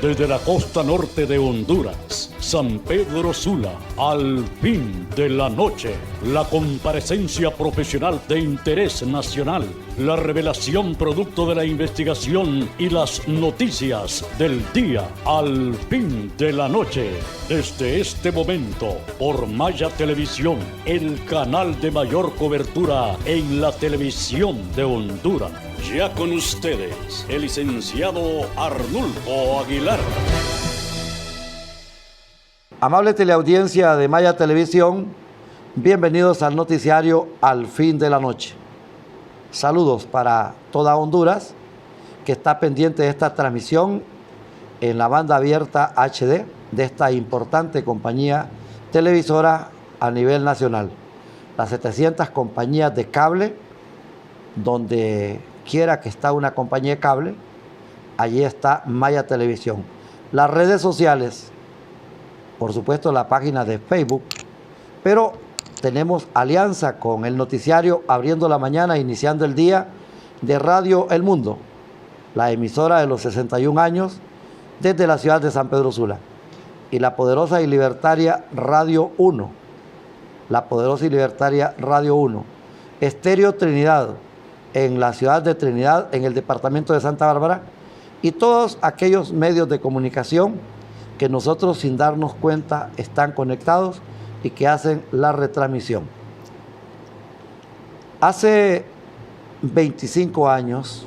desde la costa norte de Honduras, San Pedro Sula, al fin de la noche, la comparecencia profesional de interés nacional, la revelación producto de la investigación y las noticias del día, al fin de la noche. Desde este momento, por Maya Televisión, el canal de mayor cobertura en la televisión de Honduras. Ya con ustedes, el licenciado Arnulfo Aguilar. Amable teleaudiencia de Maya Televisión, bienvenidos al noticiario Al Fin de la Noche. Saludos para toda Honduras, que está pendiente de esta transmisión en la banda abierta HD de esta importante compañía televisora a nivel nacional. Las 700 compañías de cable, donde quiera que está una compañía de cable, allí está Maya Televisión. Las redes sociales, por supuesto la página de Facebook, pero tenemos alianza con el noticiario Abriendo la Mañana, Iniciando el Día, de Radio El Mundo, la emisora de los 61 años desde la ciudad de San Pedro Sula, y la poderosa y libertaria Radio 1, la poderosa y libertaria Radio 1, Estéreo Trinidad, en la ciudad de Trinidad, en el departamento de Santa Bárbara, y todos aquellos medios de comunicación que nosotros sin darnos cuenta están conectados y que hacen la retransmisión. Hace 25 años,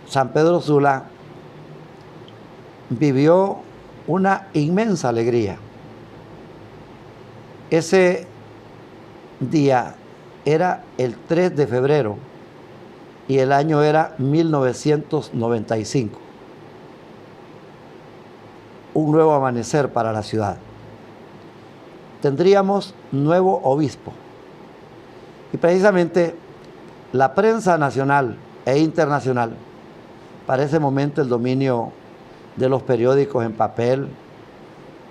San Pedro Sula vivió una inmensa alegría. Ese día era el 3 de febrero y el año era 1995. Un nuevo amanecer para la ciudad. Tendríamos nuevo obispo. Y precisamente la prensa nacional e internacional, para ese momento el dominio de los periódicos en papel,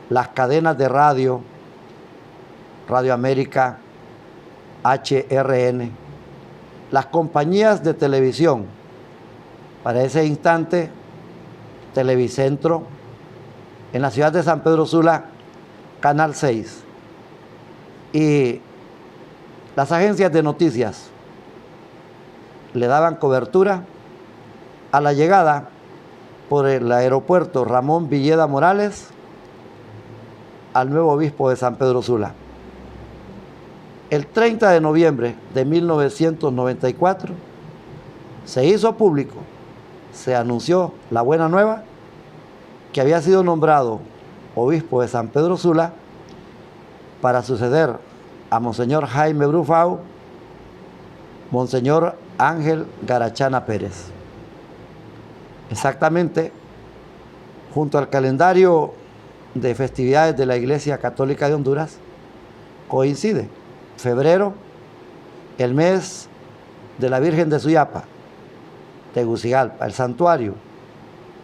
las cadenas de radio, Radio América, HRN, las compañías de televisión, para ese instante, Televicentro, en la ciudad de San Pedro Sula, Canal 6, y las agencias de noticias le daban cobertura a la llegada por el aeropuerto Ramón Villeda Morales al nuevo obispo de San Pedro Sula. El 30 de noviembre de 1994 se hizo público, se anunció la buena nueva, que había sido nombrado obispo de San Pedro Sula para suceder a Monseñor Jaime Brufau, Monseñor Ángel Garachana Pérez. Exactamente, junto al calendario de festividades de la Iglesia Católica de Honduras, coincide febrero, el mes de la Virgen de Suyapa, Tegucigalpa, el santuario.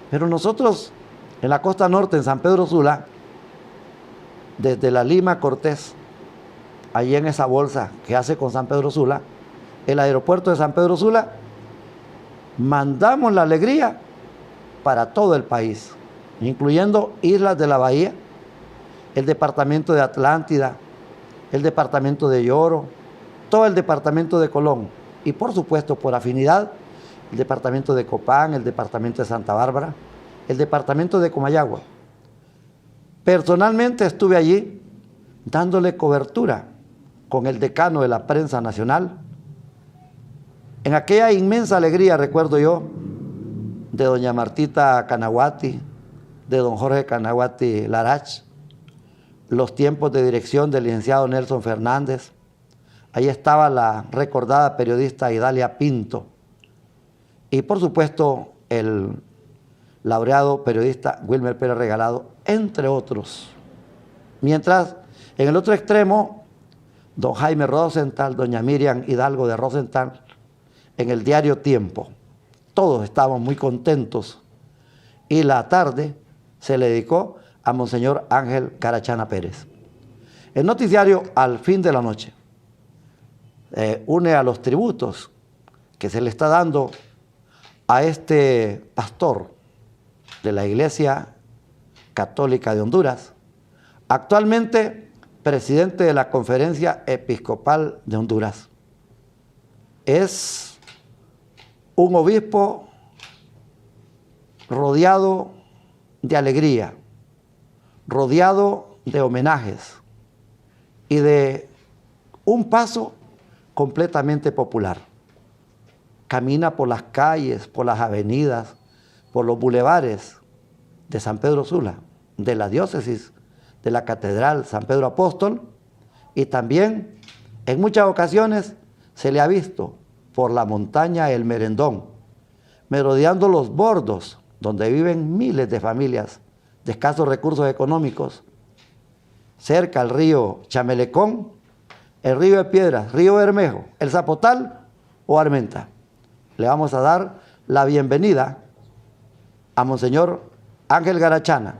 Pero nosotros, en la costa norte, en San Pedro Sula, desde la Lima Cortés, allí en esa bolsa que hace con San Pedro Sula, el aeropuerto de San Pedro Sula, mandamos la alegría para todo el país, incluyendo Islas de la Bahía, el departamento de Atlántida, el departamento de Lloro, todo el departamento de Colón, y por supuesto, por afinidad, el departamento de Copán, el departamento de Santa Bárbara, el departamento de Comayagua. Personalmente estuve allí dándole cobertura con el decano de la prensa nacional, en aquella inmensa alegría, recuerdo yo, de doña Martita Canaguati, de don Jorge Canaguati Larach, los tiempos de dirección del licenciado Nelson Fernández. Ahí estaba la recordada periodista Idalia Pinto y por supuesto el laureado periodista Wilmer Pérez Regalado, entre otros. Mientras en el otro extremo, don Jaime Rosenthal, doña Miriam Hidalgo de Rosenthal, en el diario Tiempo. Todos estábamos muy contentos y la tarde se le dedicó a Monseñor Ángel Garachana Pérez. El noticiario Al Fin de la Noche une a los tributos que se le está dando a este pastor de la Iglesia Católica de Honduras, actualmente presidente de la Conferencia Episcopal de Honduras. Es un obispo rodeado de alegría, rodeado de homenajes y de un paso completamente popular. Camina por las calles, por las avenidas, por los bulevares de San Pedro Sula, de la diócesis de la Catedral San Pedro Apóstol, y también en muchas ocasiones se le ha visto por la montaña El Merendón, merodeando los bordos donde viven miles de familias de escasos recursos económicos, cerca al río Chamelecón, el río de Piedras, río Bermejo, el Zapotal o Armenta. Le vamos a dar la bienvenida a Monseñor Ángel Garachana,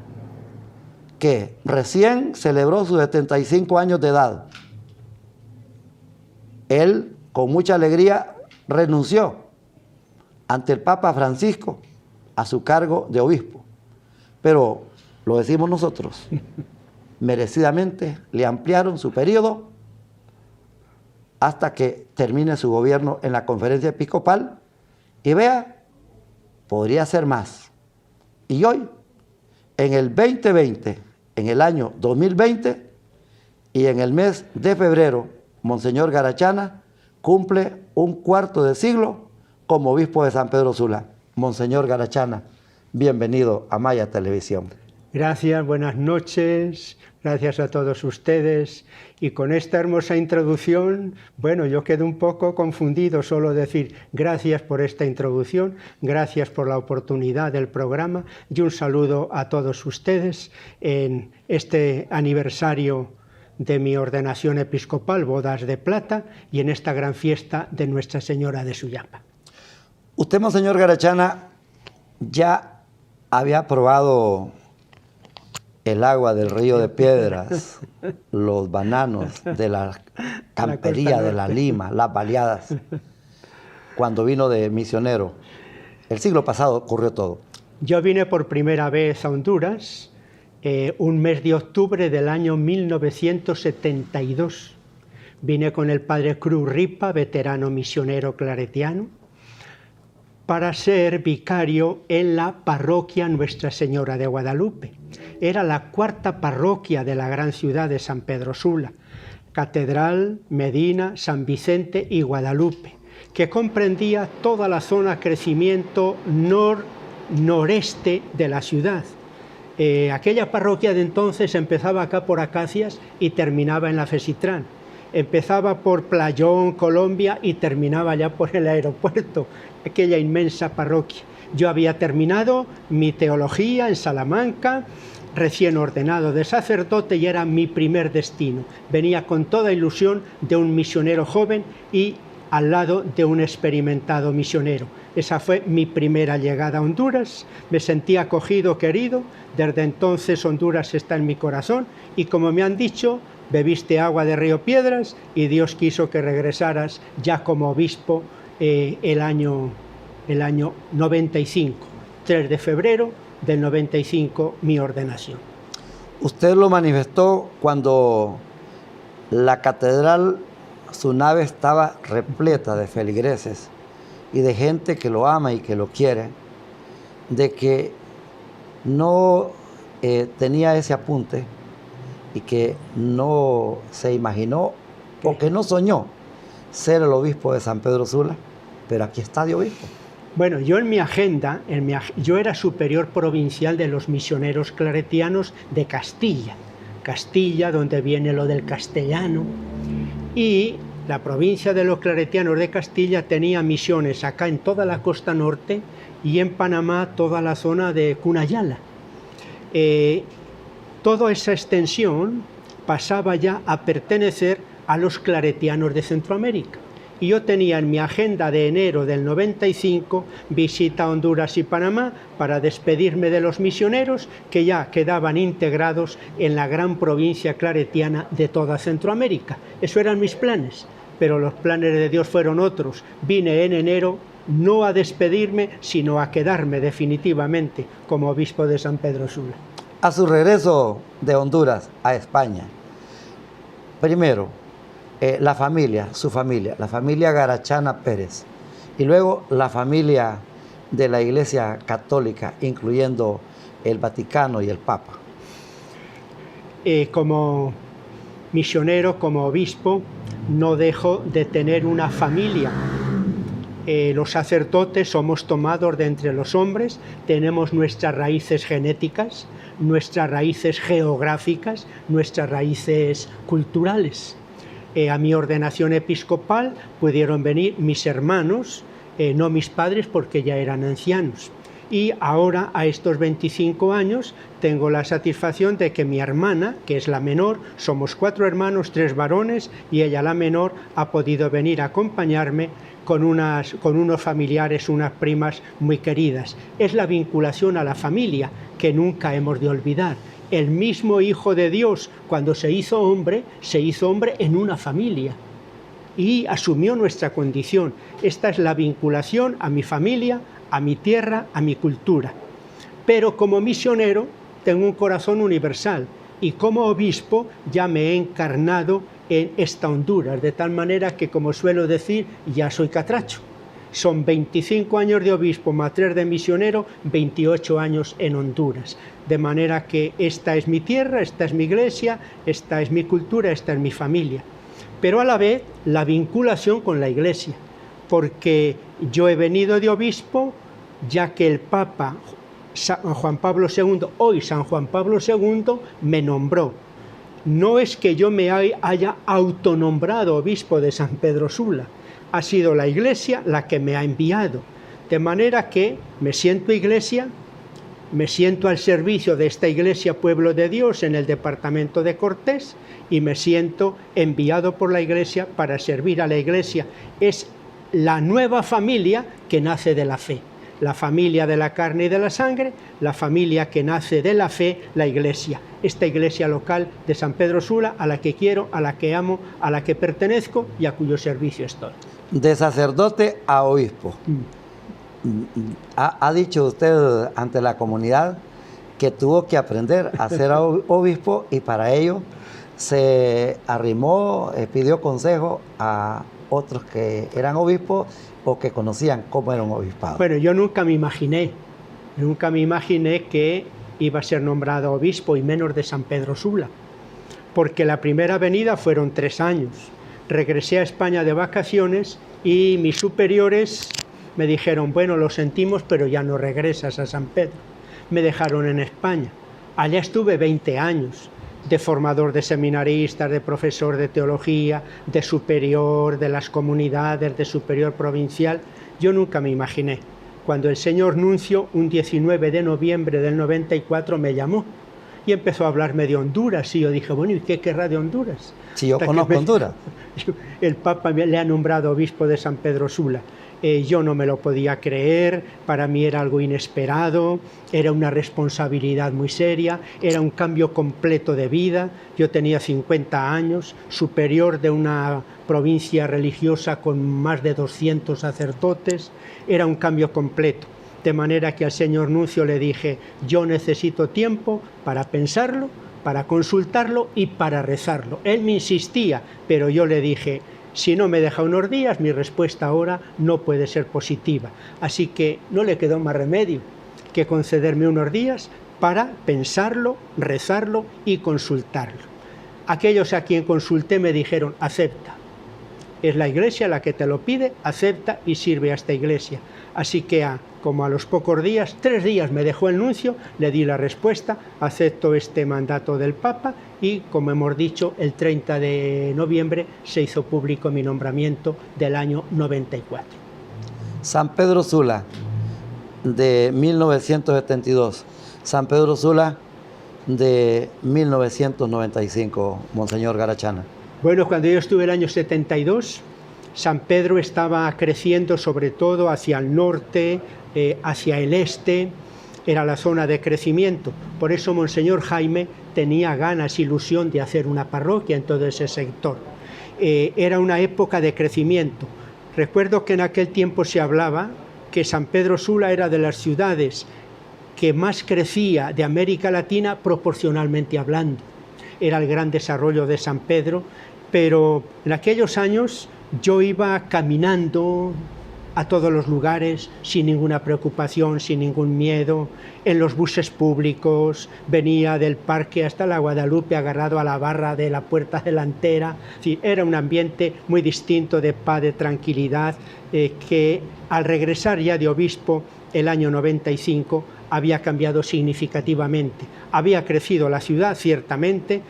que recién celebró sus 75 años de edad. Él, con mucha alegría, renunció ante el Papa Francisco a su cargo de obispo. Pero, lo decimos nosotros, merecidamente le ampliaron su periodo hasta que termine su gobierno en la Conferencia Episcopal, y vea, podría ser más. Y hoy, en el 2020, en el año 2020 y en el mes de febrero, Monseñor Garachana cumple un cuarto de siglo como obispo de San Pedro Sula. Monseñor Garachana, bienvenido a Maya Televisión. Gracias, buenas noches, gracias a todos ustedes. Y con esta hermosa introducción, bueno, yo quedo un poco confundido, solo decir gracias por esta introducción, gracias por la oportunidad del programa y un saludo a todos ustedes en este aniversario de mi ordenación episcopal, Bodas de Plata, y en esta gran fiesta de Nuestra Señora de Suyapa. Usted, Monseñor Garachana, ya había probado el agua del río de Piedras, los bananos de la campería de la Lima, las baleadas, cuando vino de misionero. El siglo pasado ocurrió todo. Yo vine por primera vez a Honduras un mes de octubre del año 1972. Vine con el padre Cruz Ripa, veterano misionero claretiano, para ser vicario en la parroquia Nuestra Señora de Guadalupe. Era la cuarta parroquia de la gran ciudad de San Pedro Sula, Catedral, Medina, San Vicente y Guadalupe, que comprendía toda la zona crecimiento noreste de la ciudad. Aquella parroquia de entonces empezaba acá por Acacias y terminaba en la Fesitrán. Empezaba por Playón, Colombia, y terminaba ya por el aeropuerto, aquella inmensa parroquia. Yo había terminado mi teología en Salamanca, recién ordenado de sacerdote, y era mi primer destino. Venía con toda ilusión de un misionero joven y al lado de un experimentado misionero. Esa fue mi primera llegada a Honduras. Me sentí acogido, querido. Desde entonces Honduras está en mi corazón y, como me han dicho, bebiste agua de río Piedras y Dios quiso que regresaras ya como obispo el año 95, 3 de febrero del 95, mi ordenación. Usted lo manifestó cuando la catedral, su nave estaba repleta de feligreses y de gente que lo ama y que lo quiere, de que no tenía ese apunte y que no se imaginó o que no soñó ser el obispo de San Pedro Sula, pero aquí está de obispo. Bueno, yo en mi agenda, yo era superior provincial de los misioneros claretianos de Castilla. Castilla, donde viene lo del castellano, y la provincia de los claretianos de Castilla tenía misiones acá en toda la costa norte y en Panamá toda la zona de Cunayala. Toda esa extensión pasaba ya a pertenecer a los claretianos de Centroamérica. Y yo tenía en mi agenda de enero del 95 visita a Honduras y Panamá para despedirme de los misioneros que ya quedaban integrados en la gran provincia claretiana de toda Centroamérica. Esos eran mis planes, pero los planes de Dios fueron otros. Vine en enero no a despedirme, sino a quedarme definitivamente como obispo de San Pedro Sula. A su regreso de Honduras a España, primero, su familia, la familia Garachana Pérez, y luego la familia de la Iglesia Católica, incluyendo el Vaticano y el Papa. Como misionero, como obispo, no dejo de tener una familia. Los sacerdotes somos tomados de entre los hombres, tenemos nuestras raíces genéticas, nuestras raíces geográficas, nuestras raíces culturales. A mi ordenación episcopal pudieron venir mis hermanos, no mis padres porque ya eran ancianos. Y ahora, a estos 25 años, tengo la satisfacción de que mi hermana, que es la menor, somos 4 hermanos, 3 varones, y ella, la menor, ha podido venir a acompañarme con unos familiares, unas primas muy queridas. Es la vinculación a la familia que nunca hemos de olvidar. El mismo Hijo de Dios, cuando se hizo hombre en una familia y asumió nuestra condición. Esta es la vinculación a mi familia, a mi tierra, a mi cultura. Pero como misionero tengo un corazón universal y como obispo ya me he encarnado en esta Honduras, de tal manera que, como suelo decir, ya soy catracho. Son 25 años de obispo más 3 de misionero, 28 años en Honduras. De manera que esta es mi tierra, esta es mi iglesia, esta es mi cultura, esta es mi familia. Pero a la vez la vinculación con la iglesia, porque yo he venido de obispo ya que el Papa San Juan Pablo II, hoy San Juan Pablo II, me nombró. No es que yo me haya autonombrado obispo de San Pedro Sula, ha sido la Iglesia la que me ha enviado. De manera que me siento iglesia, me siento al servicio de esta Iglesia Pueblo de Dios en el departamento de Cortés y me siento enviado por la Iglesia para servir a la Iglesia. Es la nueva familia que nace de la fe. La familia de la carne y de la sangre, la familia que nace de la fe, la Iglesia. Esta iglesia local de San Pedro Sula, a la que quiero, a la que amo, a la que pertenezco y a cuyo servicio estoy. De sacerdote a obispo. Ha dicho usted ante la comunidad que tuvo que aprender a ser obispo y para ello se arrimó, pidió consejo a otros que eran obispos o que conocían cómo era un obispado. Bueno, yo nunca me imaginé que iba a ser nombrado obispo y menos de San Pedro Sula, porque la primera venida fueron 3 años. Regresé a España de vacaciones y mis superiores me dijeron, bueno, lo sentimos, pero ya no regresas a San Pedro. Me dejaron en España. Allá estuve 20 años, de formador de seminaristas, de profesor de teología, de superior de las comunidades, de superior provincial. Yo nunca me imaginé. Cuando el señor nuncio, un 19 de noviembre del 94, me llamó y empezó a hablarme de Honduras. Y yo dije, bueno, ¿y qué querrá de Honduras? Si yo conozco Honduras. El Papa le ha nombrado obispo de San Pedro Sula. Yo no me lo podía creer, para mí era algo inesperado, era una responsabilidad muy seria, era un cambio completo de vida. Yo tenía 50 años, superior de una provincia religiosa con más de 200 sacerdotes, era un cambio completo. De manera que al señor nuncio le dije, yo necesito tiempo para pensarlo, para consultarlo y para rezarlo. Él me insistía, pero yo le dije, si no me deja unos días, mi respuesta ahora no puede ser positiva. Así que no le quedó más remedio que concederme unos días para pensarlo, rezarlo y consultarlo. Aquellos a quien consulté me dijeron, acepta. Es la Iglesia la que te lo pide, acepta y sirve a esta Iglesia. Así que como a los pocos días, 3 días me dejó el nuncio, le di la respuesta, acepto este mandato del Papa y, como hemos dicho, el 30 de noviembre se hizo público mi nombramiento del año 94. San Pedro Sula, de 1972. San Pedro Sula, de 1995, Monseñor Garachana. Bueno, cuando yo estuve el año 72, San Pedro estaba creciendo sobre todo hacia el norte, hacia el este, era la zona de crecimiento. Por eso Monseñor Jaime tenía ganas, ilusión de hacer una parroquia en todo ese sector. Era una época de crecimiento. Recuerdo que en aquel tiempo se hablaba que San Pedro Sula era de las ciudades que más crecía de América Latina proporcionalmente hablando. Era el gran desarrollo de San Pedro, pero en aquellos años yo iba caminando a todos los lugares sin ninguna preocupación, sin ningún miedo, en los buses públicos, venía del parque hasta la Guadalupe agarrado a la barra de la puerta delantera. Sí, era un ambiente muy distinto de paz, de tranquilidad, que al regresar ya de obispo el año 95 había cambiado significativamente. Había crecido la ciudad, ciertamente,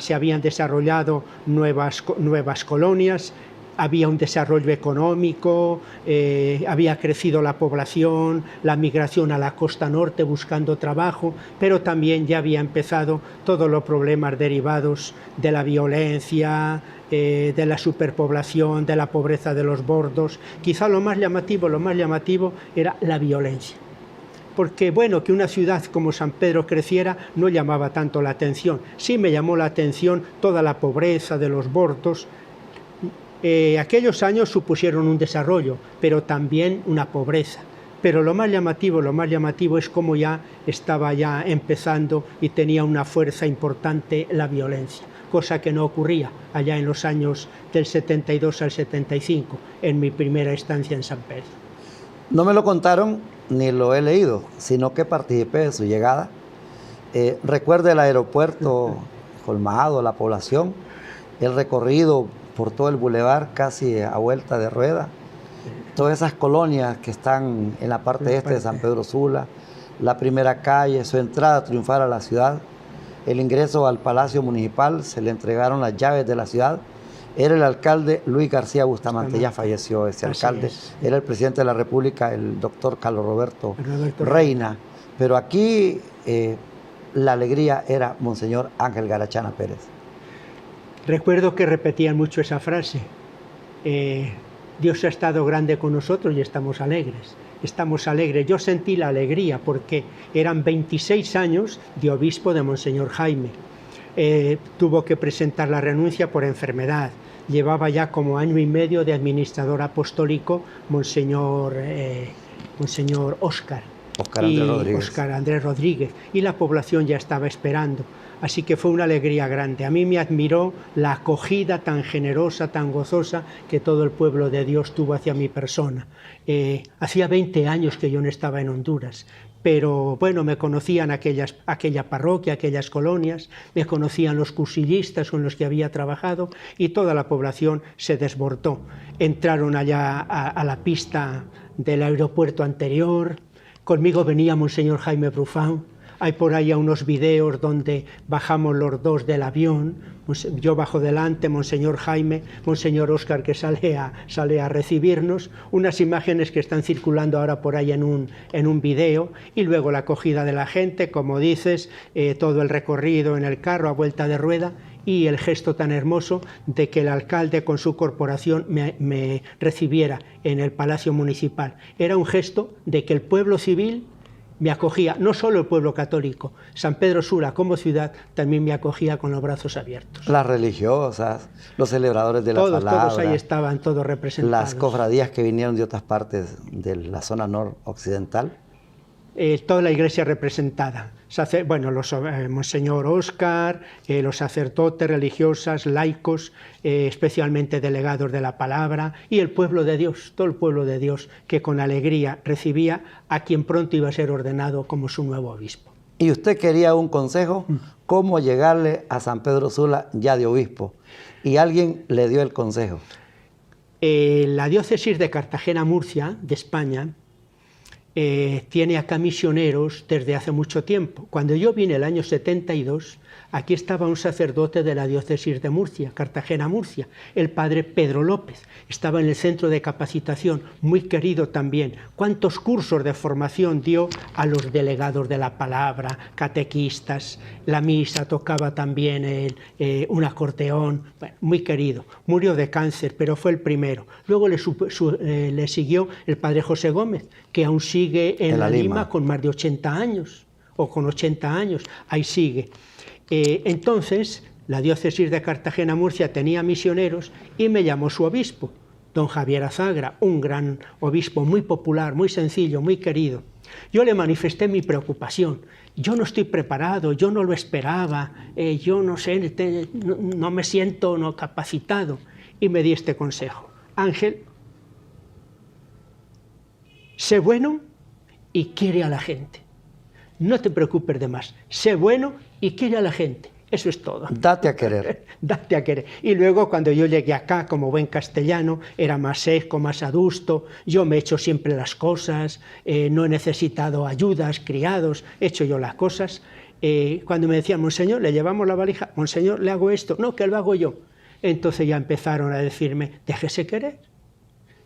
se habían desarrollado nuevas colonias, había un desarrollo económico, había crecido la población, la migración a la costa norte buscando trabajo, pero también ya había empezado todos los problemas derivados de la violencia, de la superpoblación, de la pobreza de los bordos. Quizá lo más llamativo era la violencia. Porque, bueno, que una ciudad como San Pedro creciera no llamaba tanto la atención. Sí me llamó la atención toda la pobreza de los bordos. Aquellos años supusieron un desarrollo, pero también una pobreza. Pero lo más llamativo es cómo ya estaba ya empezando y tenía una fuerza importante la violencia, cosa que no ocurría allá en los años del 72 al 75, en mi primera estancia en San Pedro. No me lo contaron ni lo he leído, sino que participé de su llegada. Recuerda el aeropuerto colmado, la población, el recorrido por todo el bulevar casi a vuelta de rueda, todas esas colonias que están en la parte este de San Pedro Sula, la primera calle, su entrada triunfal a la ciudad, el ingreso al Palacio Municipal, se le entregaron las llaves de la ciudad. Era el alcalde Luis García Bustamante, ya falleció ese alcalde, era el presidente de la República, el doctor Carlos Roberto Reina, pero aquí la alegría era Monseñor Ángel Garachana Pérez. Recuerdo que repetían mucho esa frase, Dios ha estado grande con nosotros y estamos alegres. Estamos alegres. Yo sentí la alegría porque eran 26 años de obispo de Monseñor Jaime. Tuvo que presentar la renuncia por enfermedad. Llevaba ya como año y medio de administrador apostólico Monseñor Óscar Andrés Rodríguez, y la población ya estaba esperando. Así que fue una alegría grande. A mí me admiró la acogida tan generosa, tan gozosa que todo el pueblo de Dios tuvo hacia mi persona. Hacía 20 años que yo no estaba en Honduras, pero bueno, me conocían aquella parroquia, aquellas colonias, me conocían los cursillistas con los que había trabajado y toda la población se desbordó. Entraron allá a la pista del aeropuerto anterior, conmigo venía Monseñor Jaime Brufán. Hay por ahí unos videos donde bajamos los dos del avión, yo bajo delante, Monseñor Jaime, Monseñor Óscar que sale a recibirnos, unas imágenes que están circulando ahora por ahí en un video, y luego la acogida de la gente, como dices, todo el recorrido en el carro a vuelta de rueda, y el gesto tan hermoso de que el alcalde con su corporación me recibiera en el Palacio Municipal. Era un gesto de que el pueblo civil me acogía, no solo el pueblo católico, San Pedro Sula como ciudad también me acogía con los brazos abiertos. Las religiosas, los celebradores de la palabra. Todos ahí estaban, todos representados. Las cofradías que vinieron de otras partes de la zona noroccidental. Toda la iglesia representada. Bueno, Monseñor Óscar, los sacerdotes, religiosas, laicos, especialmente delegados de la palabra, y el pueblo de Dios, todo el pueblo de Dios, que con alegría recibía a quien pronto iba a ser ordenado como su nuevo obispo. ¿Y usted quería un consejo? ¿Cómo llegarle a San Pedro Sula ya de obispo? Y alguien le dio el consejo. La diócesis de Cartagena-Murcia, de España, tiene acá misioneros desde hace mucho tiempo. Cuando yo vine el año 72, aquí estaba un sacerdote de la diócesis de Murcia, Cartagena-Murcia, el padre Pedro López. Estaba en el centro de capacitación, muy querido también. ¿Cuántos cursos de formación dio a los delegados de la palabra, catequistas? La misa, tocaba también un acordeón, bueno, muy querido. Murió de cáncer, pero fue el primero. Luego le siguió el padre José Gómez, que aún sigue en la Lima con más de 80 años, o con 80 años, ahí sigue. Entonces, la diócesis de Cartagena-Murcia tenía misioneros y me llamó su obispo. don Javier Azagra, un gran obispo muy popular, muy sencillo, muy querido. Yo le manifesté mi preocupación. Yo no estoy preparado, yo no lo esperaba, yo no sé, no me siento no capacitado. Y me di este consejo: Ángel, sé bueno y quiere a la gente. No te preocupes de más. Sé bueno y quiere a la gente. Eso es todo. Date a querer. Date a querer. Y luego cuando yo llegué acá, como buen castellano, era más seco, más adusto, yo me he hecho siempre las cosas, no he necesitado ayudas, criados, he hecho yo las cosas. Cuando me decían, monseñor, le llevamos la valija, monseñor, le hago esto, no, que lo hago yo. Entonces ya empezaron a decirme, déjese querer.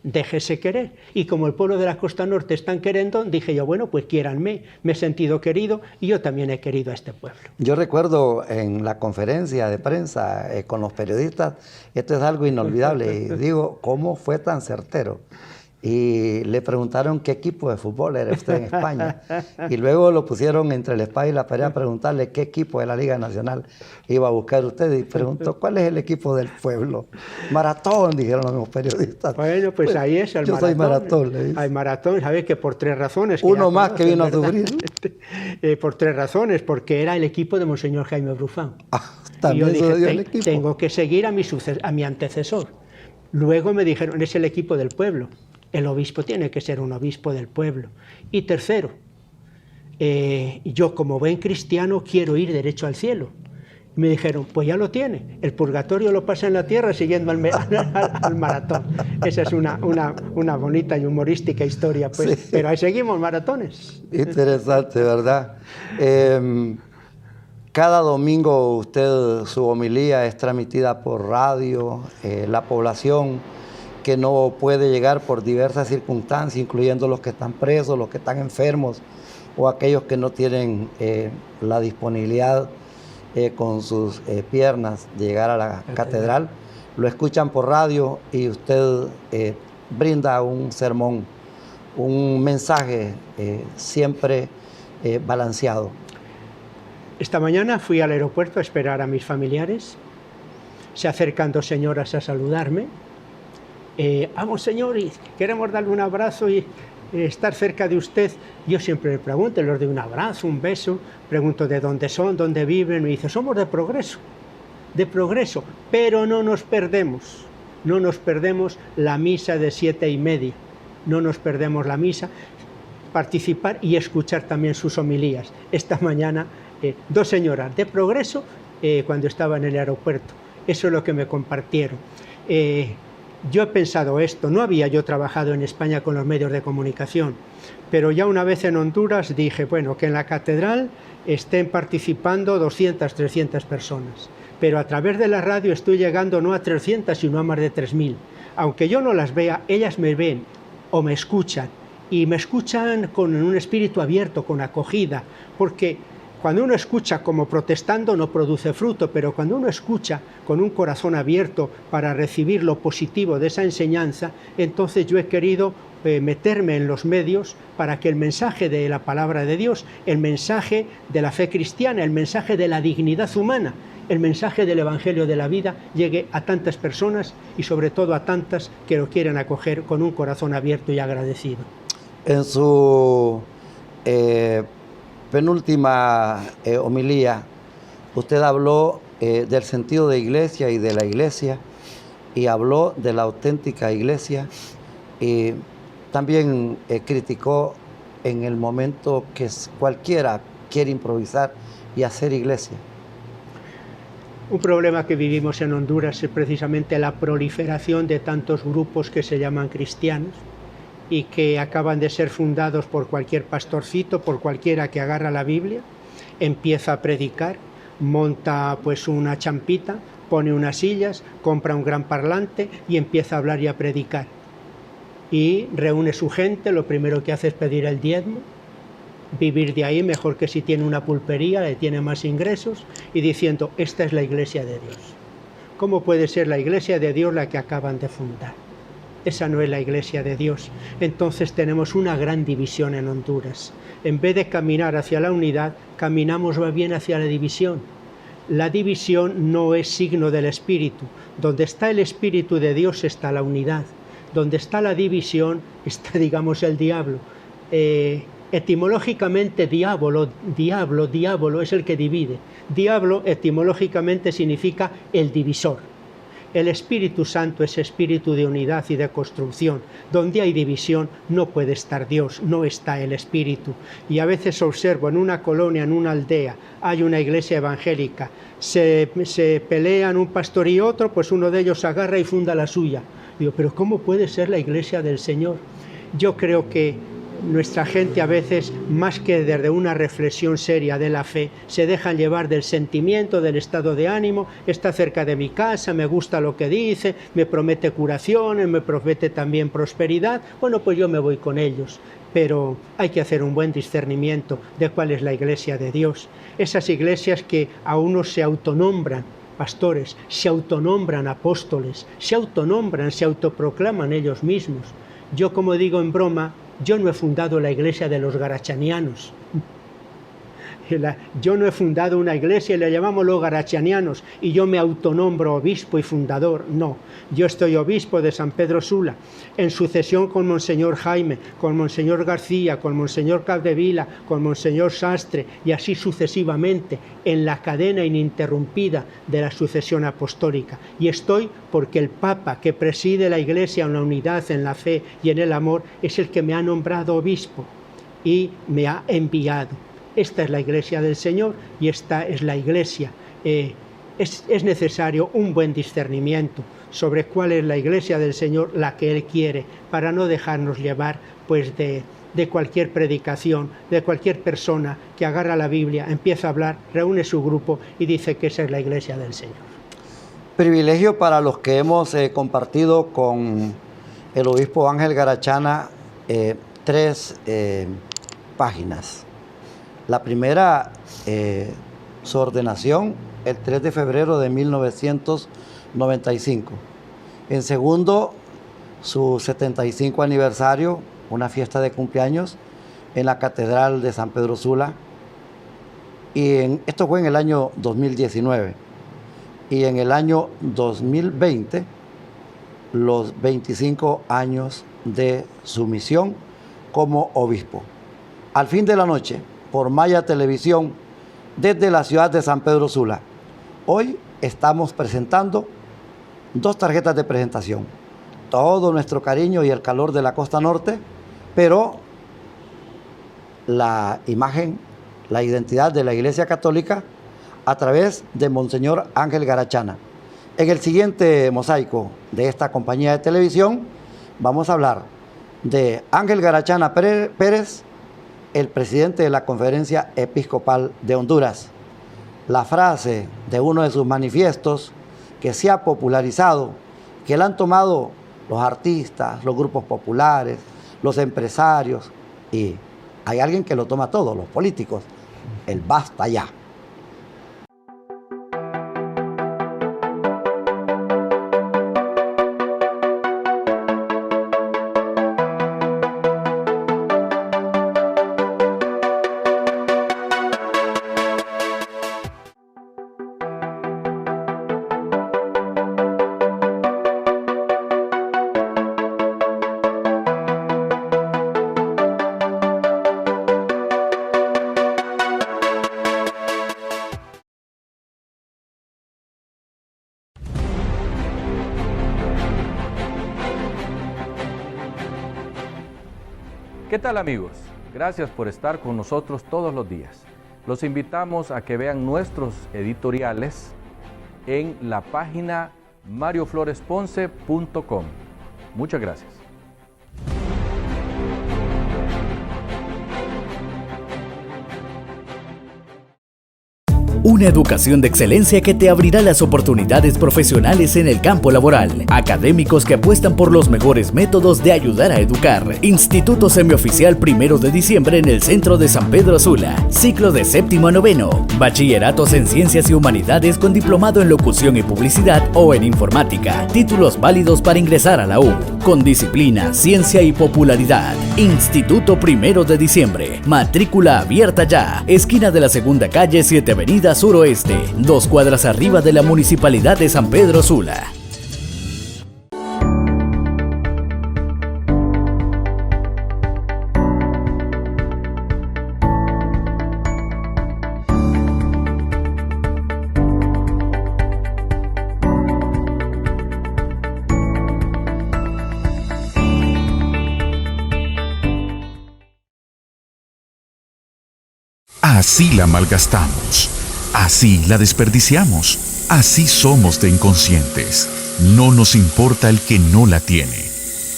Déjese querer. Y como el pueblo de la costa norte están queriendo, dije yo, bueno, pues quiéranme. Me he sentido querido y yo también he querido a este pueblo. Yo recuerdo en la conferencia de prensa con los periodistas, esto es algo inolvidable, y digo, ¿cómo fue tan certero? Y le preguntaron qué equipo de fútbol era usted en España. Y luego lo pusieron entre la espada y la pared a preguntarle qué equipo de la Liga Nacional iba a buscar usted. Y preguntó, ¿cuál es el equipo del pueblo? Maratón, dijeron los mismos periodistas. Bueno, pues ahí es el yo maratón. Yo soy Maratón, le dice. Hay maratón, ¿sabes? Que por 3 razones. Uno más que vino a sufrir. Por 3 razones, porque era el equipo de monseñor Jaime Brufán. También y yo dije, el equipo. Tengo que seguir a mi antecesor. Luego me dijeron, es el equipo del pueblo. El obispo tiene que ser un obispo del pueblo. Y tercero, yo como buen cristiano quiero ir derecho al cielo. Y me dijeron, pues ya lo tiene, el purgatorio lo pasa en la tierra siguiendo al maratón. Esa es una bonita y humorística historia, pues. Sí. Pero ahí seguimos, maratones. Interesante, ¿verdad? Cada domingo su homilía es transmitida por radio, la población que no puede llegar por diversas circunstancias, incluyendo los que están presos, los que están enfermos o aquellos que no tienen la disponibilidad con sus piernas de llegar a la catedral, lo escuchan por radio y usted brinda un sermón, un mensaje siempre balanceado. Esta mañana fui al aeropuerto a esperar a mis familiares, se acercan 2 señoras a saludarme. Vamos, señor, y queremos darle un abrazo y estar cerca de usted. Yo siempre le pregunto, les doy un abrazo, un beso, pregunto de dónde son, dónde viven, me dice, somos de Progreso, pero no nos perdemos la misa de 7:30, no nos perdemos la misa, participar y escuchar también sus homilías. Esta mañana, 2 señoras de Progreso, cuando estaba en el aeropuerto, eso es lo que me compartieron. Yo he pensado esto, no había yo trabajado en España con los medios de comunicación, pero ya una vez en Honduras dije, bueno, que en la catedral estén participando 200, 300 personas, pero a través de la radio estoy llegando no a 300, sino a más de 3.000. Aunque yo no las vea, ellas me ven o me escuchan, y me escuchan con un espíritu abierto, con acogida, porque cuando uno escucha como protestando no produce fruto, pero cuando uno escucha con un corazón abierto para recibir lo positivo de esa enseñanza, entonces yo he querido meterme en los medios para que el mensaje de la palabra de Dios, el mensaje de la fe cristiana, el mensaje de la dignidad humana, el mensaje del Evangelio de la vida llegue a tantas personas y sobre todo a tantas que lo quieren acoger con un corazón abierto y agradecido. En su penúltima homilía, usted habló del sentido de iglesia y de la iglesia, y habló de la auténtica iglesia, y también criticó en el momento que cualquiera quiere improvisar y hacer iglesia. Un problema que vivimos en Honduras es precisamente la proliferación de tantos grupos que se llaman cristianos y que acaban de ser fundados por cualquier pastorcito, por cualquiera que agarra la Biblia, empieza a predicar, monta pues una champita, pone unas sillas, compra un gran parlante y empieza a hablar y a predicar. Y reúne su gente, lo primero que hace es pedir el diezmo, vivir de ahí mejor que si tiene una pulpería, le tiene más ingresos, y diciendo, esta es la iglesia de Dios. ¿Cómo puede ser la iglesia de Dios la que acaban de fundar? Esa no es la iglesia de Dios. Entonces tenemos una gran división en Honduras. En vez de caminar hacia la unidad, caminamos más bien hacia la división. La división no es signo del Espíritu. Donde está el Espíritu de Dios está la unidad. Donde está la división está, digamos, el diablo. Etimológicamente diablo es el que divide. Diablo etimológicamente significa el divisor. El Espíritu Santo es espíritu de unidad y de construcción. Donde hay división no puede estar Dios, no está el Espíritu. Y a veces observo en una colonia, en una aldea, hay una iglesia evangélica, se pelean un pastor y otro, pues uno de ellos agarra y funda la suya. Digo, pero ¿cómo puede ser la iglesia del Señor? Yo creo que nuestra gente a veces, más que desde una reflexión seria de la fe, se dejan llevar del sentimiento, del estado de ánimo. Está cerca de mi casa, me gusta lo que dice, me promete curaciones, me promete también prosperidad. Bueno, pues yo me voy con ellos. Pero hay que hacer un buen discernimiento de cuál es la iglesia de Dios. Esas iglesias que a unos se autonombran pastores, se autonombran apóstoles, se autonombran, se autoproclaman ellos mismos. Yo, como digo en broma, yo no he fundado la iglesia de los garachanianos. Yo no he fundado una iglesia y la llamamos los garachanianos y yo me autonombro obispo y fundador. No, yo estoy obispo de San Pedro Sula, en sucesión con Monseñor Jaime, con Monseñor García, con Monseñor Capdevila, con Monseñor Sastre y así sucesivamente en la cadena ininterrumpida de la sucesión apostólica. Y estoy porque el Papa que preside la iglesia en la unidad, en la fe y en el amor es el que me ha nombrado obispo y me ha enviado. Esta es la iglesia del Señor y esta es la iglesia. Es necesario un buen discernimiento sobre cuál es la iglesia del Señor, la que Él quiere, para no dejarnos llevar pues de cualquier predicación, de cualquier persona que agarra la Biblia, empieza a hablar, reúne su grupo y dice que esa es la iglesia del Señor. Privilegio para los que hemos compartido con el obispo Ángel Garachana 3 páginas. La primera, su ordenación, el 3 de febrero de 1995. En segundo, su 75 aniversario, una fiesta de cumpleaños en la Catedral de San Pedro Sula. Y esto fue en el año 2019. Y en el año 2020, los 25 años de su misión como obispo. Al fin de la noche, por Maya Televisión, desde la ciudad de San Pedro Sula. Hoy estamos presentando 2 tarjetas de presentación. Todo nuestro cariño y el calor de la costa norte, pero la imagen, la identidad de la Iglesia Católica a través de Monseñor Ángel Garachana. En el siguiente mosaico de esta compañía de televisión vamos a hablar de Ángel Garachana Pérez, el presidente de la Conferencia Episcopal de Honduras. La frase de uno de sus manifiestos que se ha popularizado, que la han tomado los artistas, los grupos populares, los empresarios, y hay alguien que lo toma todo, los políticos, el basta ya. ¿Qué tal, amigos? Gracias por estar con nosotros todos los días. Los invitamos a que vean nuestros editoriales en la página mariofloresponce.com. Muchas gracias. Una educación de excelencia que te abrirá las oportunidades profesionales en el campo laboral. Académicos que apuestan por los mejores métodos de ayudar a educar. Instituto Semioficial 1 de diciembre en el centro de San Pedro Sula. Ciclo de 7º a 9º. Bachilleratos en Ciencias y Humanidades con diplomado en Locución y Publicidad o en Informática. Títulos válidos para ingresar a la U. Con disciplina, ciencia y popularidad. Instituto 1 de diciembre. Matrícula abierta ya. Esquina de la Segunda Calle, 7 Avenida Suroeste, 2 cuadras arriba de la Municipalidad de San Pedro Sula. Así la malgastamos. Así la desperdiciamos. Así somos de inconscientes. No nos importa el que no la tiene.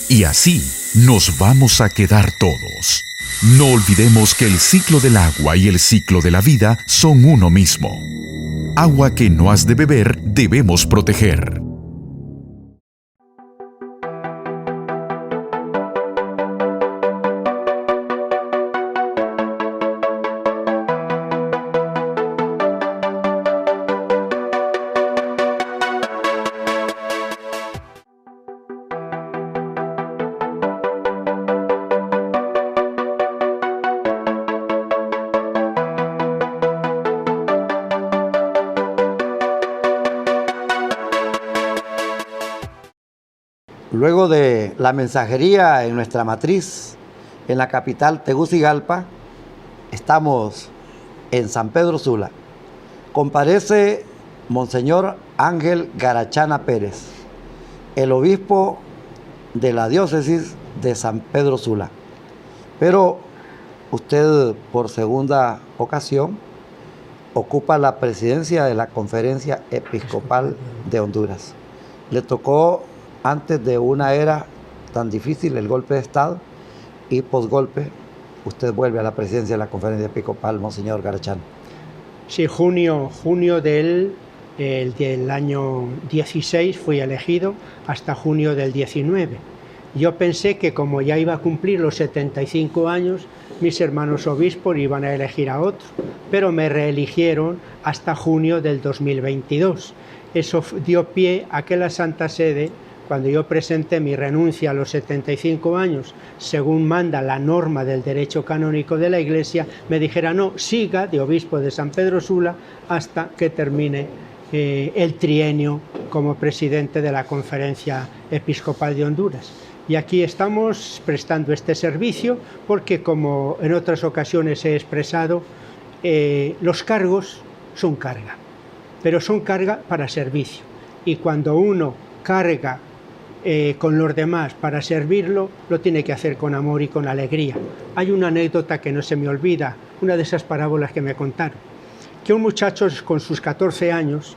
Y así nos vamos a quedar todos. No olvidemos que el ciclo del agua y el ciclo de la vida son uno mismo. Agua que no has de beber, debemos proteger. Luego de la mensajería en nuestra matriz, en la capital Tegucigalpa, estamos en San Pedro Sula. Comparece Monseñor Ángel Garachana Pérez, el obispo de la diócesis de San Pedro Sula. Pero usted, por segunda ocasión, ocupa la presidencia de la Conferencia Episcopal de Honduras. Le tocó antes de una era tan difícil, el golpe de Estado, y posgolpe, usted vuelve a la presidencia de la Conferencia Episcopal, Monseñor Garachana. Sí, junio del año 16 fui elegido hasta junio del 19. Yo pensé que como ya iba a cumplir los 75 años, mis hermanos obispos iban a elegir a otro, pero me reeligieron hasta junio del 2022. Eso dio pie a que la Santa Sede, cuando yo presenté mi renuncia a los 75 años, según manda la norma del derecho canónico de la Iglesia, me dijera no, siga de obispo de San Pedro Sula hasta que termine el trienio como presidente de la Conferencia Episcopal de Honduras. Y aquí estamos prestando este servicio porque, como en otras ocasiones he expresado, los cargos son carga, pero son carga para servicio. Y cuando uno carga con los demás para servirlo, lo tiene que hacer con amor y con alegría. Hay una anécdota que no se me olvida, una de esas parábolas que me contaron, que un muchacho con sus 14 años,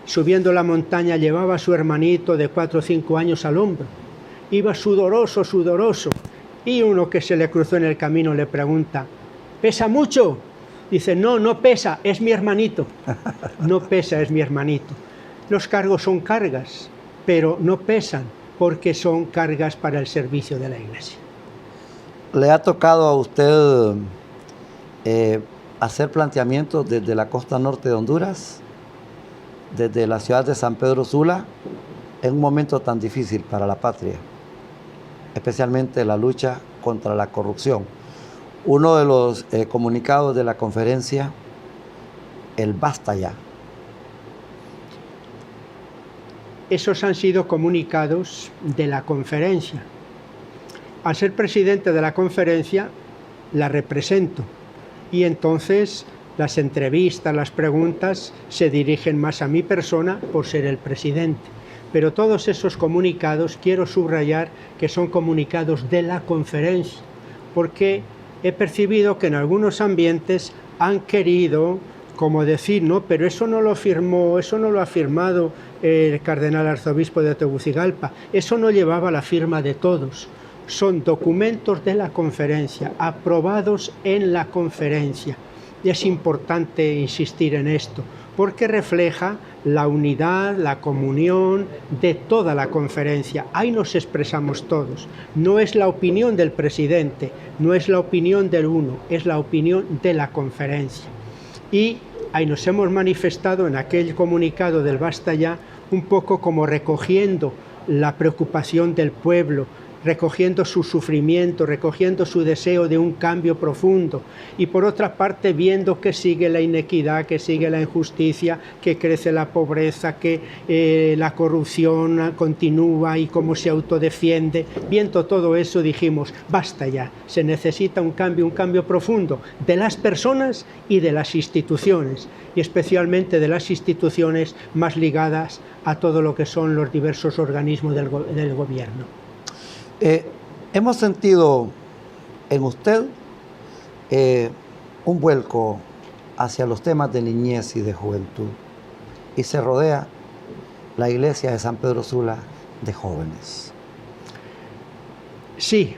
subiendo la montaña, llevaba a su hermanito de 4 o 5 años al hombro. Iba sudoroso, y uno que se le cruzó en el camino le pregunta, ¿pesa mucho? Dice, no, no pesa, es mi hermanito. No pesa, es mi hermanito. Los cargos son cargas, pero no pesan, porque son cargas para el servicio de la Iglesia. ¿Le ha tocado a usted hacer planteamientos desde la costa norte de Honduras, desde la ciudad de San Pedro Sula, en un momento tan difícil para la patria, especialmente la lucha contra la corrupción? Uno de los comunicados de la conferencia, el basta ya. Esos han sido comunicados de la conferencia. Al ser presidente de la conferencia, la represento. Y entonces las entrevistas, las preguntas se dirigen más a mi persona por ser el presidente. Pero todos esos comunicados quiero subrayar que son comunicados de la conferencia, porque he percibido que en algunos ambientes han querido como decir, no, pero eso no lo firmó, eso no lo ha firmado el cardenal arzobispo de Tegucigalpa, eso no llevaba la firma de todos. Son documentos de la conferencia, aprobados en la conferencia. Y es importante insistir en esto, porque refleja la unidad, la comunión de toda la conferencia. Ahí nos expresamos todos. No es la opinión del presidente, no es la opinión del uno, es la opinión de la conferencia. Y ahí nos hemos manifestado en aquel comunicado del basta ya, un poco como recogiendo la preocupación del pueblo, recogiendo su sufrimiento, recogiendo su deseo de un cambio profundo, y por otra parte viendo que sigue la inequidad, que sigue la injusticia, que crece la pobreza, que la corrupción continúa y cómo se autodefiende. Viendo todo eso dijimos, basta ya, se necesita un cambio profundo de las personas y de las instituciones, y especialmente de las instituciones más ligadas a todo lo que son los diversos organismos del gobierno. Hemos sentido en usted un vuelco hacia los temas de niñez y de juventud. Y se rodea la iglesia de San Pedro Sula de jóvenes. Sí,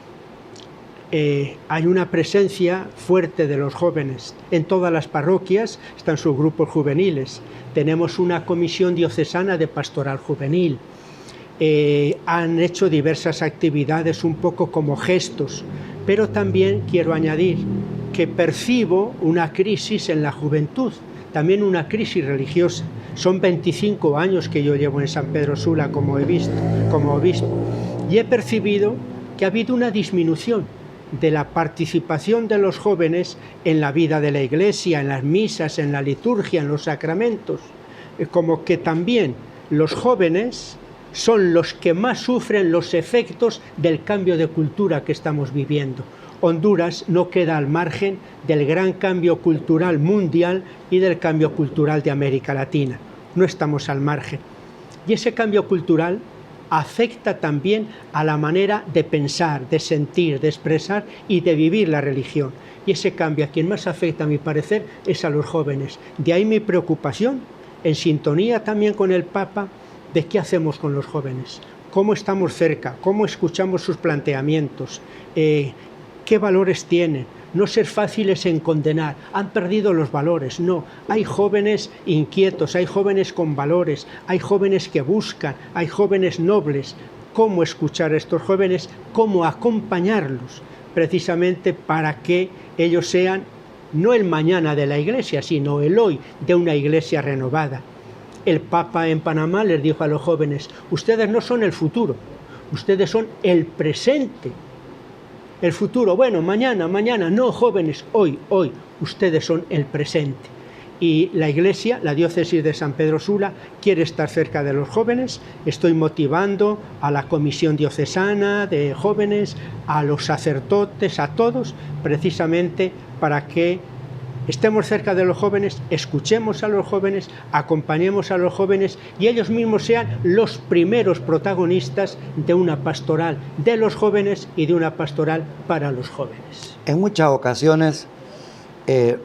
hay una presencia fuerte de los jóvenes. En todas las parroquias están sus grupos juveniles. Tenemos una comisión diocesana de pastoral juvenil. Han hecho diversas actividades un poco como gestos, pero también quiero añadir que percibo una crisis en la juventud, también una crisis religiosa. Son 25 años que yo llevo en San Pedro Sula como obispo, y he percibido que ha habido una disminución de la participación de los jóvenes en la vida de la Iglesia, en las misas, en la liturgia, en los sacramentos. Como que también los jóvenes son los que más sufren los efectos del cambio de cultura que estamos viviendo. Honduras no queda al margen del gran cambio cultural mundial y del cambio cultural de América Latina. No estamos al margen. Y ese cambio cultural afecta también a la manera de pensar, de sentir, de expresar y de vivir la religión. Y ese cambio a quien más afecta, a mi parecer, es a los jóvenes. De ahí mi preocupación, en sintonía también con el Papa, de qué hacemos con los jóvenes, cómo estamos cerca, cómo escuchamos sus planteamientos, qué valores tienen. No ser fáciles en condenar, han perdido los valores, no. Hay jóvenes inquietos, hay jóvenes con valores, hay jóvenes que buscan, hay jóvenes nobles. ¿Cómo escuchar a estos jóvenes? ¿Cómo acompañarlos? Precisamente para que ellos sean no el mañana de la Iglesia, sino el hoy de una Iglesia renovada. El Papa en Panamá les dijo a los jóvenes: ustedes no son el futuro, ustedes son el presente. El futuro, bueno, mañana, no, jóvenes, hoy, ustedes son el presente. Y la Iglesia, la diócesis de San Pedro Sula, quiere estar cerca de los jóvenes. Estoy motivando a la comisión diocesana de jóvenes, a los sacerdotes, a todos, precisamente para que estemos cerca de los jóvenes, escuchemos a los jóvenes, acompañemos a los jóvenes y ellos mismos sean los primeros protagonistas de una pastoral de los jóvenes y de una pastoral para los jóvenes. En muchas ocasiones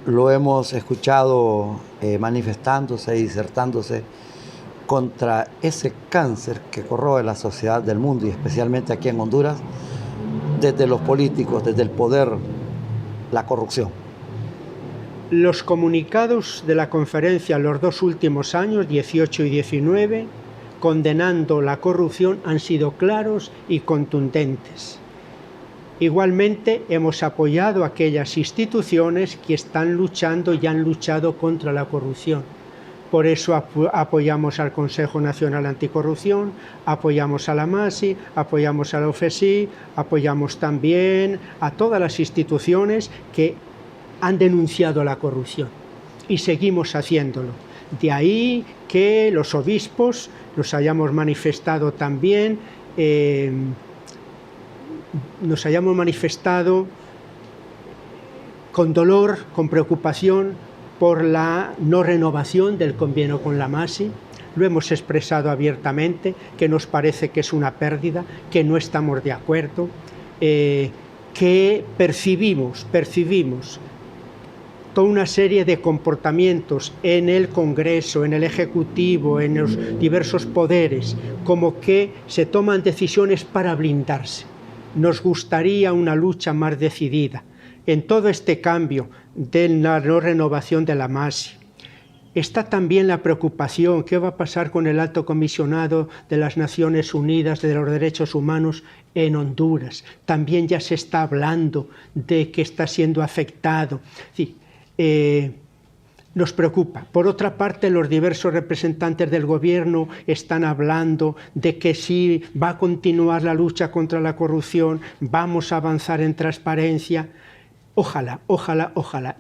lo hemos escuchado manifestándose y disertándose contra ese cáncer que corroe la sociedad del mundo y especialmente aquí en Honduras, desde los políticos, desde el poder, la corrupción. Los comunicados de la conferencia los 2 últimos años, 18 y 19, condenando la corrupción, han sido claros y contundentes. Igualmente hemos apoyado a aquellas instituciones que están luchando y han luchado contra la corrupción. Por eso apoyamos al Consejo Nacional Anticorrupción, apoyamos a la MASI, apoyamos a la OFESI, apoyamos también a todas las instituciones que han denunciado la corrupción y seguimos haciéndolo. De ahí que los obispos nos hayamos manifestado también, con dolor, con preocupación por la no renovación del convenio con la MASI. Lo hemos expresado abiertamente, que nos parece que es una pérdida, que no estamos de acuerdo, que percibimos toda una serie de comportamientos en el Congreso, en el Ejecutivo, en los diversos poderes, como que se toman decisiones para blindarse. Nos gustaría una lucha más decidida en todo este cambio de la no renovación de la MASI. Está también la preocupación, ¿qué va a pasar con el Alto Comisionado de las Naciones Unidas de los Derechos Humanos en Honduras? También ya se está hablando de que está siendo afectado. Sí, nos preocupa. Por otra parte, los diversos representantes del gobierno están hablando de que sí va a continuar la lucha contra la corrupción, vamos a avanzar en transparencia. Ojalá.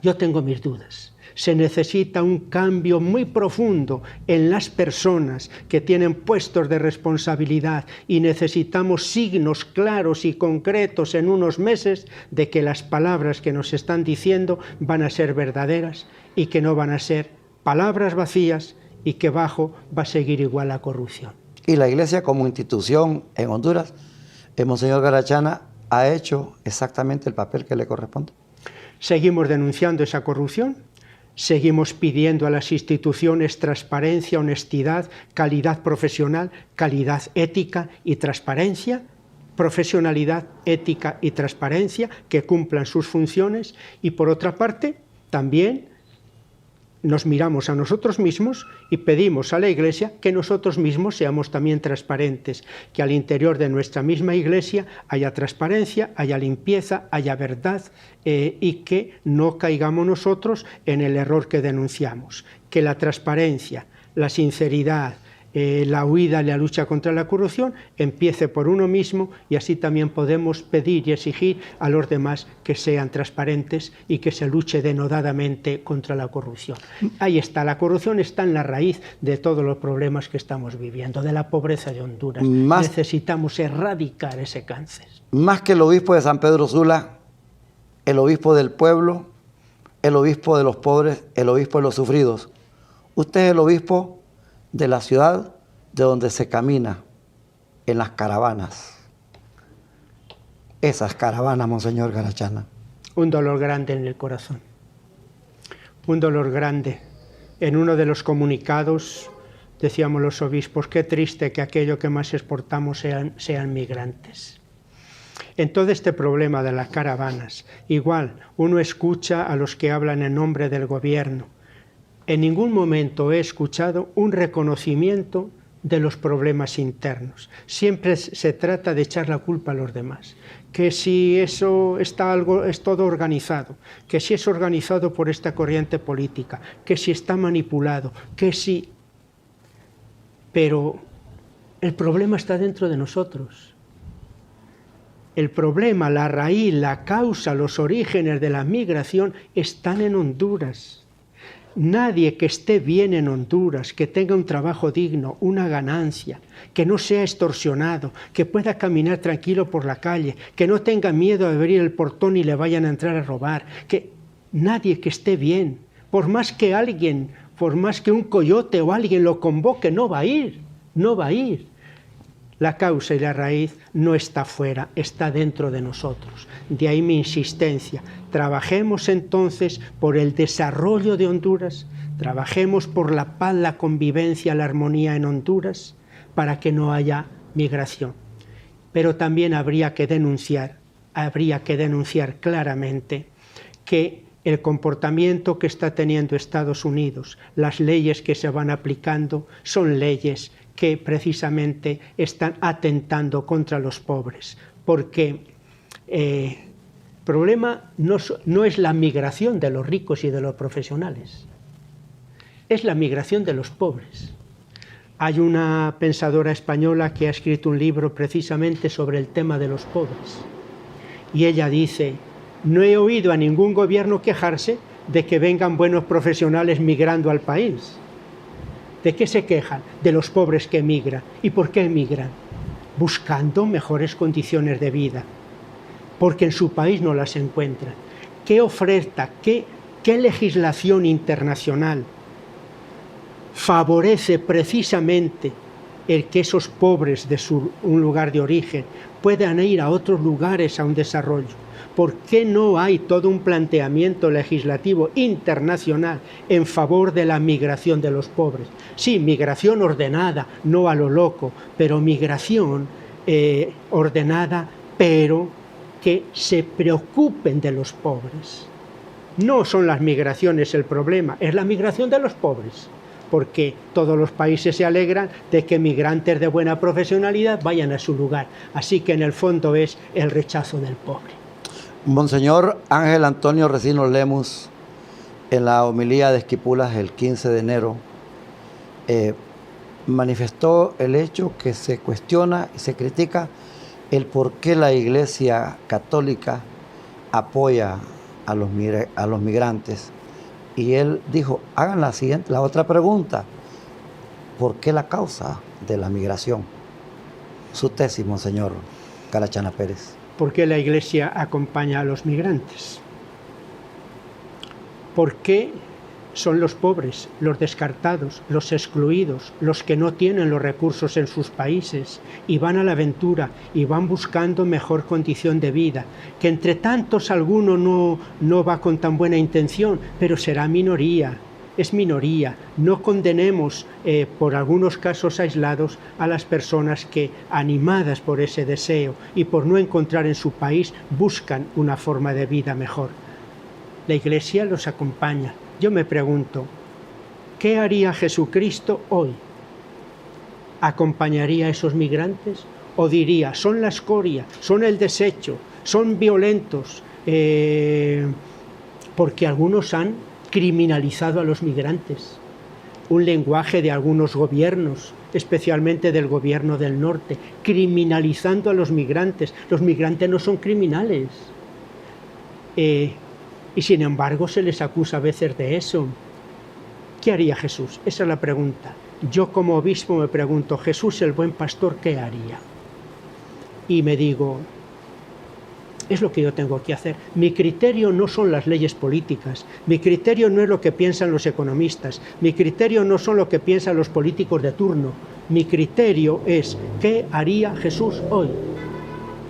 Yo tengo mis dudas. Se necesita un cambio muy profundo en las personas que tienen puestos de responsabilidad y necesitamos signos claros y concretos en unos meses de que las palabras que nos están diciendo van a ser verdaderas y que no van a ser palabras vacías y que bajo va a seguir igual la corrupción. Y la Iglesia como institución en Honduras, Monseñor Garachana, ha hecho exactamente el papel que le corresponde. Seguimos denunciando esa corrupción. Seguimos pidiendo a las instituciones transparencia, honestidad, calidad profesional, calidad ética y transparencia, profesionalidad, ética y transparencia, que cumplan sus funciones. Y por otra parte, también nos miramos a nosotros mismos y pedimos a la Iglesia que nosotros mismos seamos también transparentes, que al interior de nuestra misma Iglesia haya transparencia, haya limpieza, haya verdad, y que no caigamos nosotros en el error que denunciamos. Que la transparencia, la sinceridad, la huida y la lucha contra la corrupción empiece por uno mismo, y así también podemos pedir y exigir a los demás que sean transparentes y que se luche denodadamente contra la corrupción. Ahí está, la corrupción está en la raíz de todos los problemas que estamos viviendo, de la pobreza de Honduras. Necesitamos erradicar ese cáncer. Más que el obispo de San Pedro Sula, el obispo del pueblo, el obispo de los pobres, el obispo de los sufridos. Usted es el obispo de la ciudad de donde se camina en las caravanas. Esas caravanas, Monseñor Garachana. Un dolor grande en el corazón. Un dolor grande. En uno de los comunicados decíamos los obispos, qué triste que aquello que más exportamos sean migrantes. En todo este problema de las caravanas, igual uno escucha a los que hablan en nombre del gobierno. En ningún momento he escuchado un reconocimiento de los problemas internos. Siempre se trata de echar la culpa a los demás. Que si eso es todo organizado, que si es organizado por esta corriente política, que si está manipulado, que si... Pero el problema está dentro de nosotros. El problema, la raíz, la causa, los orígenes de la migración están en Honduras. Nadie que esté bien en Honduras, que tenga un trabajo digno, una ganancia, que no sea extorsionado, que pueda caminar tranquilo por la calle, que no tenga miedo de abrir el portón y le vayan a entrar a robar, que nadie que esté bien, por más que alguien, por más que un coyote o alguien lo convoque, no va a ir, no va a ir. La causa y la raíz no está fuera, está dentro de nosotros. De ahí mi insistencia. Trabajemos entonces por el desarrollo de Honduras, trabajemos por la paz, la convivencia, la armonía en Honduras, para que no haya migración. Pero también habría que denunciar claramente que el comportamiento que está teniendo Estados Unidos, las leyes que se van aplicando, son leyes que precisamente están atentando contra los pobres, porque el problema no es la migración de los ricos y de los profesionales, es la migración de los pobres. Hay una pensadora española que ha escrito un libro precisamente sobre el tema de los pobres, y ella dice, no he oído a ningún gobierno quejarse de que vengan buenos profesionales migrando al país. ¿De qué se quejan? De los pobres que emigran. ¿Y por qué emigran? Buscando mejores condiciones de vida, porque en su país no las encuentran. ¿Qué oferta, qué legislación internacional favorece precisamente el que esos pobres de un lugar de origen puedan ir a otros lugares a un desarrollo? ¿Por qué no hay todo un planteamiento legislativo internacional en favor de la migración de los pobres? Sí, migración ordenada, no a lo loco, pero migración ordenada, pero que se preocupen de los pobres. No son las migraciones el problema, es la migración de los pobres, porque todos los países se alegran de que migrantes de buena profesionalidad vayan a su lugar. Así que en el fondo es el rechazo del pobre. Monseñor Ángel Antonio Recinos Lemus, en la homilía de Esquipulas el 15 de enero, manifestó el hecho que se cuestiona y se critica el por qué la Iglesia Católica apoya a los migrantes. Y él dijo, hagan la otra pregunta, ¿por qué la causa de la migración? Su tesis, Monseñor Garachana Pérez. ¿Por qué la Iglesia acompaña a los migrantes? ¿Por qué son los pobres, los descartados, los excluidos, los que no tienen los recursos en sus países y van a la aventura y van buscando mejor condición de vida, que entre tantos alguno no va con tan buena intención, pero será minoría, es minoría. No condenemos por algunos casos aislados a las personas que, animadas por ese deseo y por no encontrar en su país, buscan una forma de vida mejor. La Iglesia los acompaña. Yo me pregunto, ¿qué haría Jesucristo hoy? ¿Acompañaría a esos migrantes? ¿O diría, son la escoria, son el desecho, son violentos? Porque algunos han criminalizado a los migrantes. Un lenguaje de algunos gobiernos, especialmente del gobierno del norte, criminalizando a los migrantes. Los migrantes no son criminales. Y sin embargo se les acusa a veces de eso. ¿Qué haría Jesús? Esa es la pregunta. Yo como obispo me pregunto, Jesús el buen pastor, ¿qué haría? Y me digo, es lo que yo tengo que hacer. Mi criterio no son las leyes políticas, mi criterio no es lo que piensan los economistas, mi criterio no son lo que piensan los políticos de turno, mi criterio es ¿qué haría Jesús hoy?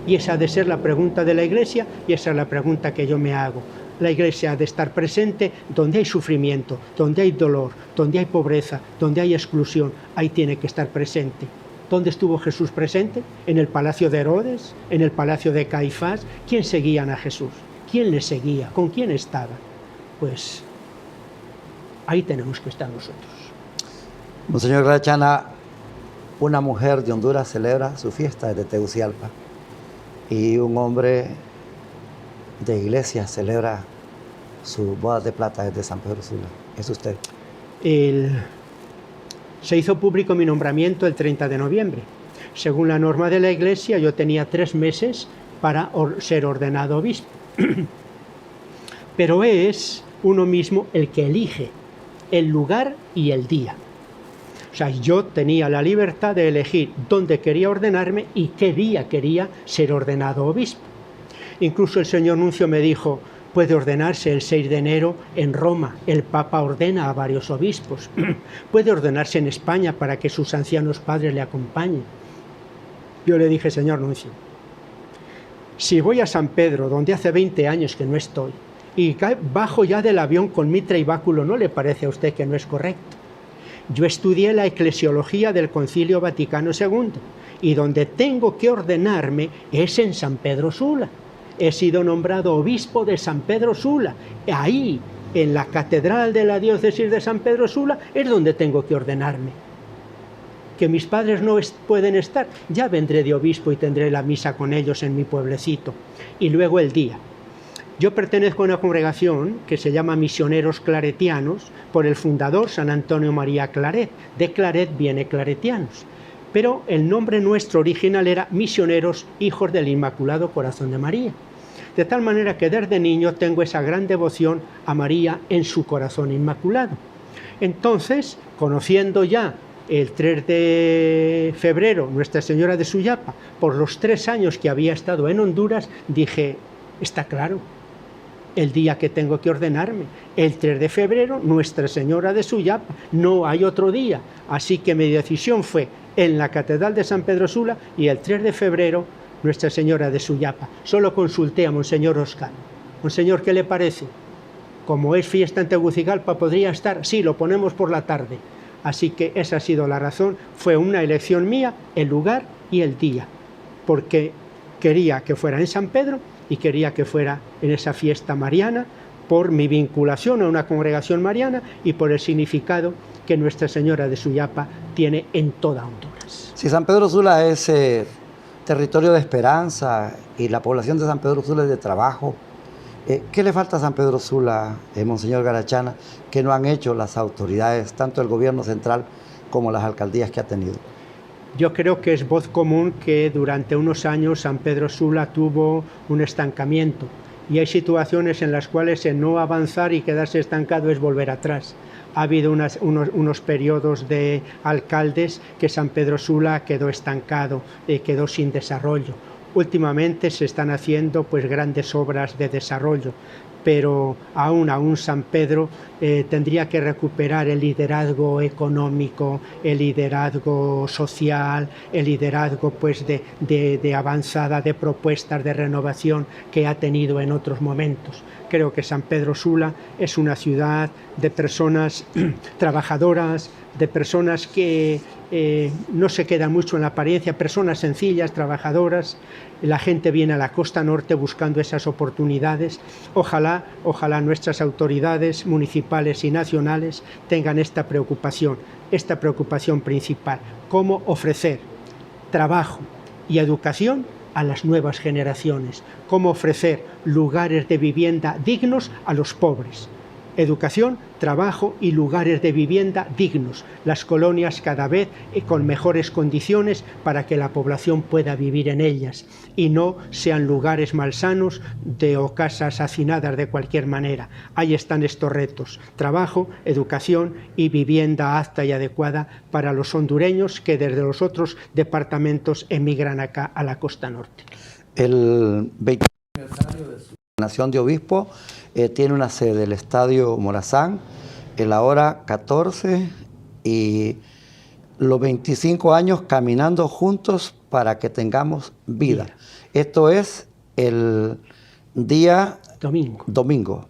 Y esa ha de ser la pregunta de la Iglesia y esa es la pregunta que yo me hago. La Iglesia ha de estar presente donde hay sufrimiento, donde hay dolor, donde hay pobreza, donde hay exclusión, ahí tiene que estar presente. ¿Dónde estuvo Jesús presente? ¿En el palacio de Herodes? ¿En el palacio de Caifás? ¿Quién seguían a Jesús? ¿Quién le seguía? ¿Con quién estaba? Pues ahí tenemos que estar nosotros. Monseñor Claretiano, una mujer de Honduras celebra su fiesta desde Tegucigalpa y un hombre de iglesia celebra su boda de plata desde San Pedro Sula. ¿Es usted? Se hizo público mi nombramiento el 30 de noviembre. Según la norma de la Iglesia, yo tenía 3 meses para ser ordenado obispo. Pero es uno mismo el que elige el lugar y el día. O sea, yo tenía la libertad de elegir dónde quería ordenarme y qué día quería ser ordenado obispo. Incluso el señor nuncio me dijo, puede ordenarse el 6 de enero en Roma, el Papa ordena a varios obispos. Puede ordenarse en España para que sus ancianos padres le acompañen. Yo le dije, señor nuncio, si voy a San Pedro, donde hace 20 años que no estoy, y bajo ya del avión con mitra y báculo, ¿no le parece a usted que no es correcto? Yo estudié la eclesiología del Concilio Vaticano II, y donde tengo que ordenarme es en San Pedro Sula. He sido nombrado obispo de San Pedro Sula. Ahí, en la catedral de la diócesis de San Pedro Sula, es donde tengo que ordenarme. Que mis padres no pueden estar, ya vendré de obispo y tendré la misa con ellos en mi pueblecito. Y luego el día. Yo pertenezco a una congregación que se llama Misioneros Claretianos, por el fundador San Antonio María Claret. De Claret viene Claretianos. Pero el nombre nuestro original era Misioneros Hijos del Inmaculado Corazón de María. De tal manera que desde niño tengo esa gran devoción a María en su corazón inmaculado. Entonces, conociendo ya el 3 de febrero Nuestra Señora de Suyapa, por los 3 años que había estado en Honduras, dije, está claro, el día que tengo que ordenarme, el 3 de febrero, Nuestra Señora de Suyapa, no hay otro día. Así que mi decisión fue en la Catedral de San Pedro Sula y el 3 de febrero, Nuestra Señora de Suyapa. Solo consulté a Monseñor Oscar. Monseñor, ¿qué le parece? Como es fiesta en Tegucigalpa, ¿podría estar? Sí, lo ponemos por la tarde. Así que esa ha sido la razón. Fue una elección mía, el lugar y el día. Porque quería que fuera en San Pedro y quería que fuera en esa fiesta mariana por mi vinculación a una congregación mariana y por el significado que Nuestra Señora de Suyapa tiene en toda Honduras. Si San Pedro Sula es territorio de esperanza y la población de San Pedro Sula es de trabajo, ¿qué le falta a San Pedro Sula, Monseñor Claretiano, que no han hecho las autoridades, tanto el gobierno central como las alcaldías que ha tenido? Yo creo que es voz común que durante unos años San Pedro Sula tuvo un estancamiento y hay situaciones en las cuales el no avanzar y quedarse estancado es volver atrás. Ha habido unos periodos de alcaldes que San Pedro Sula quedó estancado, quedó sin desarrollo. Últimamente se están haciendo pues grandes obras de desarrollo, pero aún San Pedro tendría que recuperar el liderazgo económico, el liderazgo social, el liderazgo pues de avanzada, de propuestas de renovación que ha tenido en otros momentos. Creo que San Pedro Sula es una ciudad de personas trabajadoras, de personas que no se quedan mucho en la apariencia, personas sencillas, trabajadoras. La gente viene a la costa norte buscando esas oportunidades. Ojalá nuestras autoridades municipales y nacionales tengan esta preocupación principal: cómo ofrecer trabajo y educación a las nuevas generaciones, cómo ofrecer lugares de vivienda dignos a los pobres. Educación, trabajo y lugares de vivienda dignos. Las colonias cada vez con mejores condiciones para que la población pueda vivir en ellas y no sean lugares malsanos o casas hacinadas de cualquier manera. Ahí están estos retos: trabajo, educación y vivienda apta y adecuada para los hondureños que desde los otros departamentos emigran acá a la costa norte. El 20 aniversario de su ordenación de obispo tiene una sede, el Estadio Morazán, en la hora 14, y los 25 años caminando juntos para que tengamos vida. Esto es el día domingo.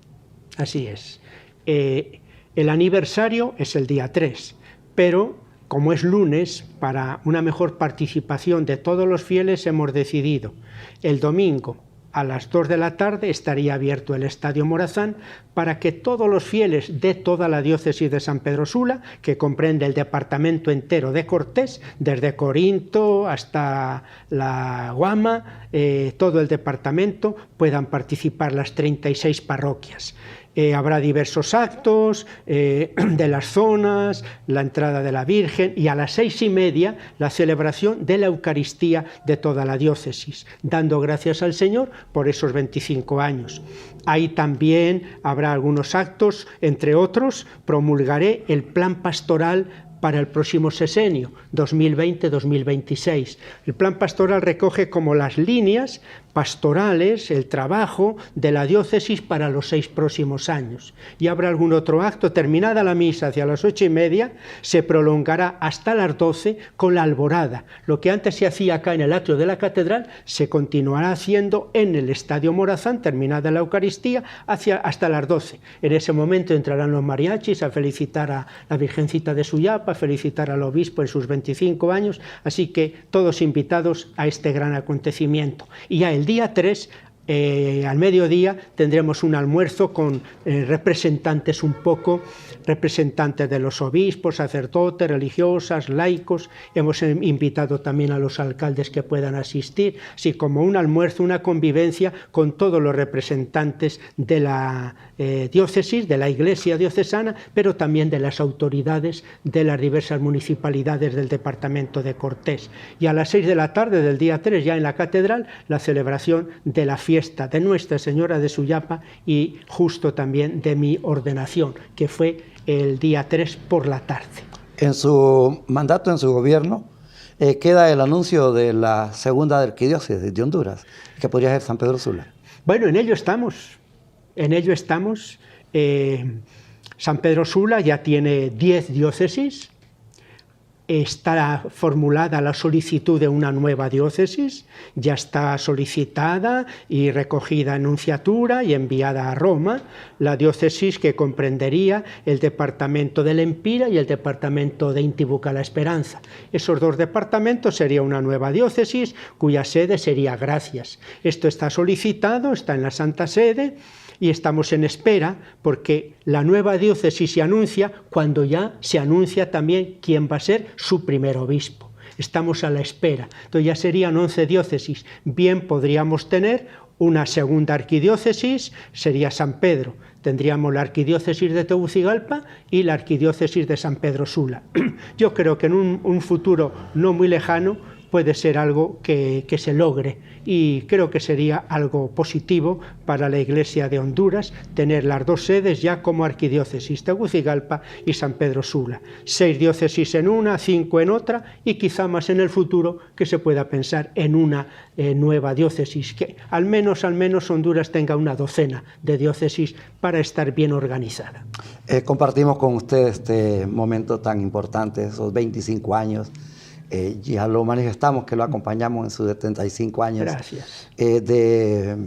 Así es. El aniversario es el día 3, pero como es lunes, para una mejor participación de todos los fieles hemos decidido el domingo a las 2 de la tarde estaría abierto el Estadio Morazán para que todos los fieles de toda la diócesis de San Pedro Sula, que comprende el departamento entero de Cortés, desde Corinto hasta la Guama, todo el departamento, puedan participar las 36 parroquias. Habrá diversos actos de las zonas, la entrada de la Virgen y a las 6:30 la celebración de la Eucaristía de toda la diócesis, dando gracias al Señor por esos 25 años. Ahí también habrá algunos actos, entre otros, promulgaré el plan pastoral para el próximo sexenio, 2020-2026. El plan pastoral recoge como las líneas pastorales, el trabajo de la diócesis para los 6 próximos años. Y habrá algún otro acto. Terminada la misa hacia las 8:30, se prolongará hasta las 12 con la alborada. Lo que antes se hacía acá en el atrio de la catedral se continuará haciendo en el Estadio Morazán, terminada la Eucaristía, hasta las 12. En ese momento entrarán los mariachis a felicitar a la Virgencita de Suyapa, a felicitar al obispo en sus 25 años, así que todos invitados a este gran acontecimiento. Y ya el día 3, al mediodía, tendremos un almuerzo con representantes de los obispos, sacerdotes, religiosas, laicos. Hemos invitado también a los alcaldes que puedan asistir, así como un almuerzo, una convivencia con todos los representantes de la diócesis, de la Iglesia diocesana, pero también de las autoridades de las diversas municipalidades del departamento de Cortés. Y a las 6 de la tarde del día 3, ya en la catedral, la celebración de la fiesta de Nuestra Señora de Suyapa y justo también de mi ordenación, que fue el día 3 por la tarde. En su mandato, en su gobierno, queda el anuncio de la segunda arquidiócesis de Honduras, que podría ser San Pedro Sula. Bueno, en ello estamos. San Pedro Sula ya tiene 10 diócesis. Está formulada la solicitud de una nueva diócesis, ya está solicitada y recogida en nunciatura y enviada a Roma, la diócesis que comprendería el departamento del Empira y el departamento de Intibucá la Esperanza. Esos 2 departamentos sería una nueva diócesis cuya sede sería Gracias. Esto está solicitado, está en la Santa Sede, y estamos en espera porque la nueva diócesis se anuncia cuando ya se anuncia también quién va a ser su primer obispo. Estamos a la espera. Entonces ya serían 11 diócesis. Bien podríamos tener una segunda arquidiócesis, sería San Pedro. Tendríamos la arquidiócesis de Tegucigalpa y la arquidiócesis de San Pedro Sula. Yo creo que en un futuro no muy lejano puede ser algo que se logre, y creo que sería algo positivo para la Iglesia de Honduras tener las dos sedes ya como arquidiócesis, Tegucigalpa y San Pedro Sula. 6 diócesis en una, 5 en otra, y quizá más en el futuro que se pueda pensar en una nueva diócesis, que al menos Honduras tenga una docena de diócesis para estar bien organizada. Compartimos con usted este momento tan importante, esos 25 años. Ya lo manifestamos, que lo acompañamos en sus 75 años. Gracias. De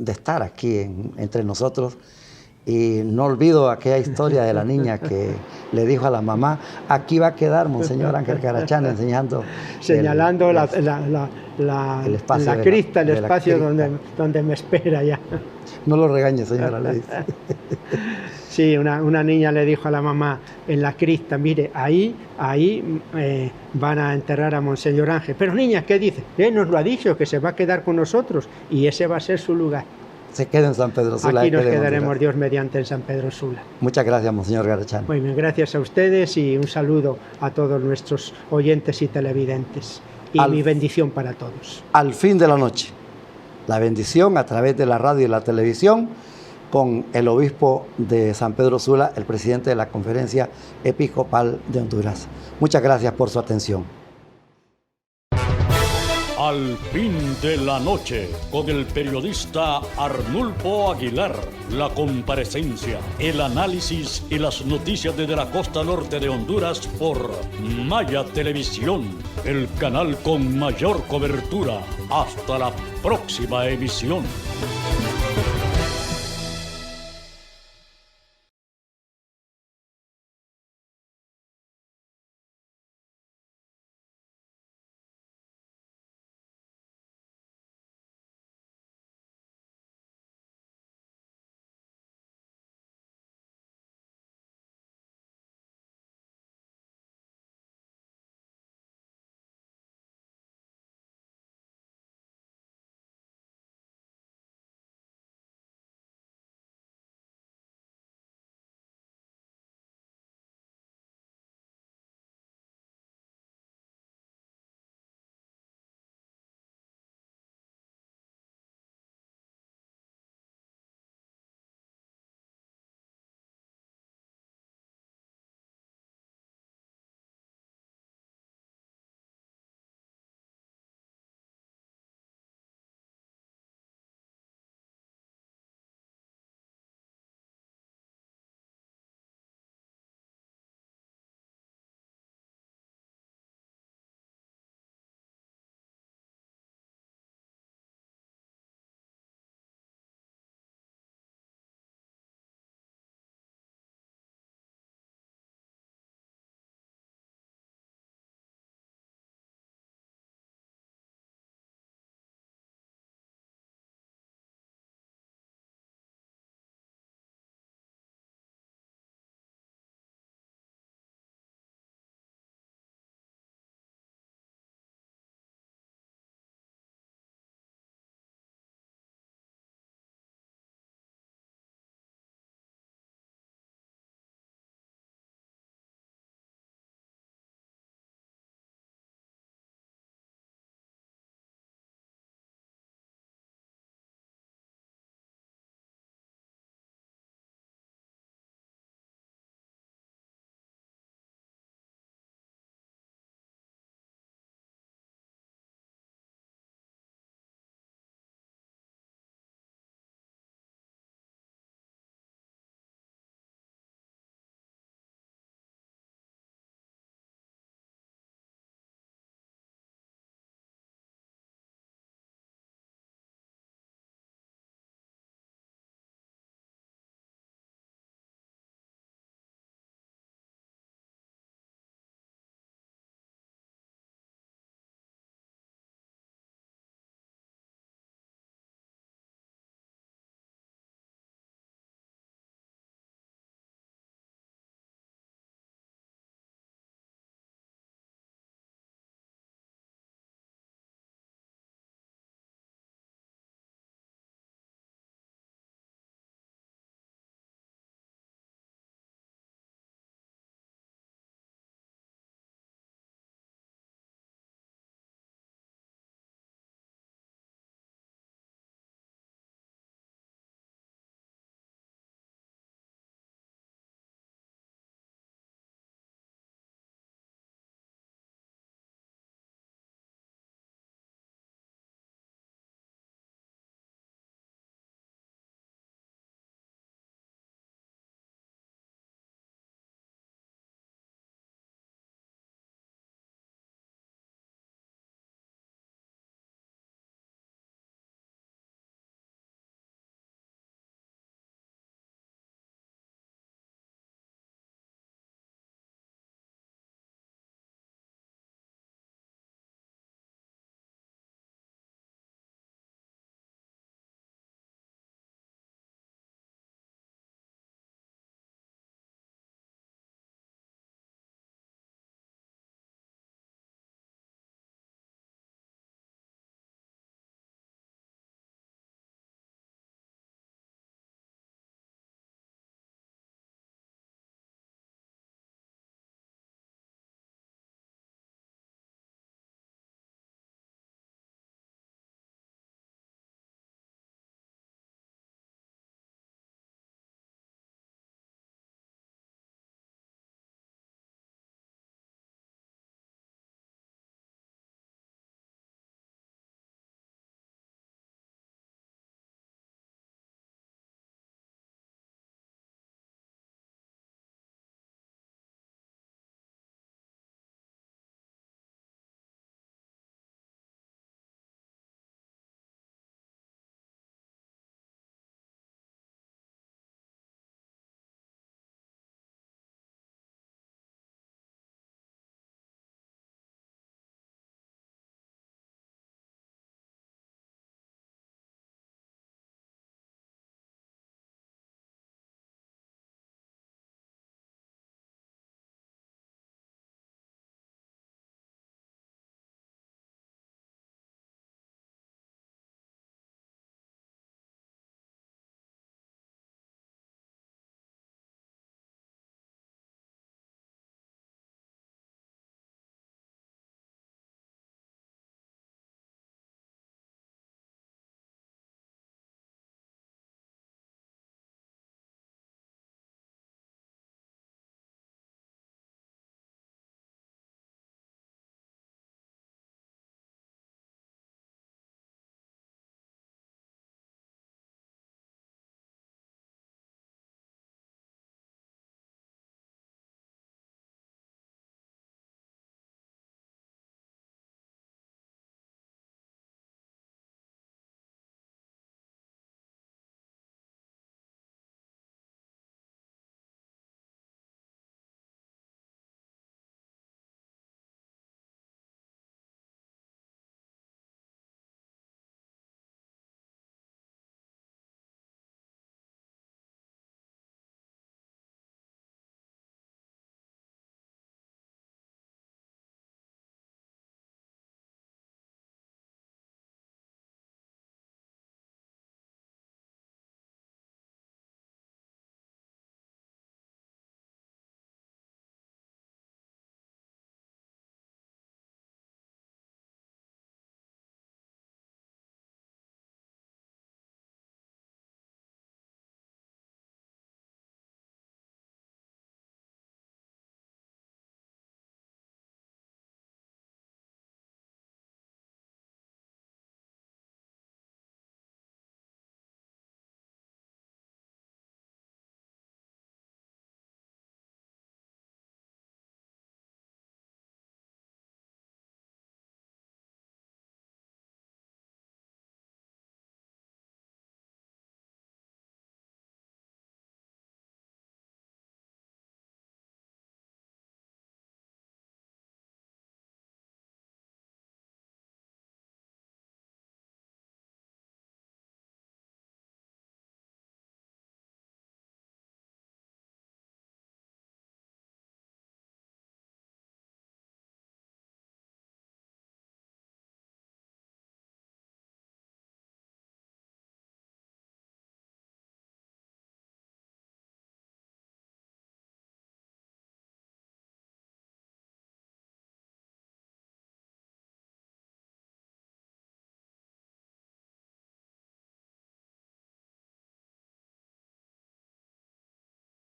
estar aquí entre nosotros. Y no olvido aquella historia de la niña que le dijo a la mamá: aquí va a quedar Monseñor Ángel Carachán enseñando. Señalando la espacio crista, el espacio donde me espera ya. No lo regañe, señora, le dice. Sí, una niña le dijo a la mamá en la crista: mire, ahí van a enterrar a Monseñor Ángel. Pero niña, ¿qué dice? Nos lo ha dicho, que se va a quedar con nosotros y ese va a ser su lugar. Se queda en San Pedro Sula. Aquí nos quedaremos, Dios mediante, en San Pedro Sula. Muchas gracias, Monseñor Carachán. Muy bien, gracias a ustedes y un saludo a todos nuestros oyentes y televidentes. Y mi bendición para todos. Al fin de la noche, la bendición a través de la radio y la televisión con el obispo de San Pedro Sula, el presidente de la Conferencia Episcopal de Honduras. Muchas gracias por su atención. Al fin de la noche, con el periodista Arnulfo Aguilar, la comparecencia, el análisis y las noticias desde la costa norte de Honduras por Maya Televisión, el canal con mayor cobertura. Hasta la próxima emisión.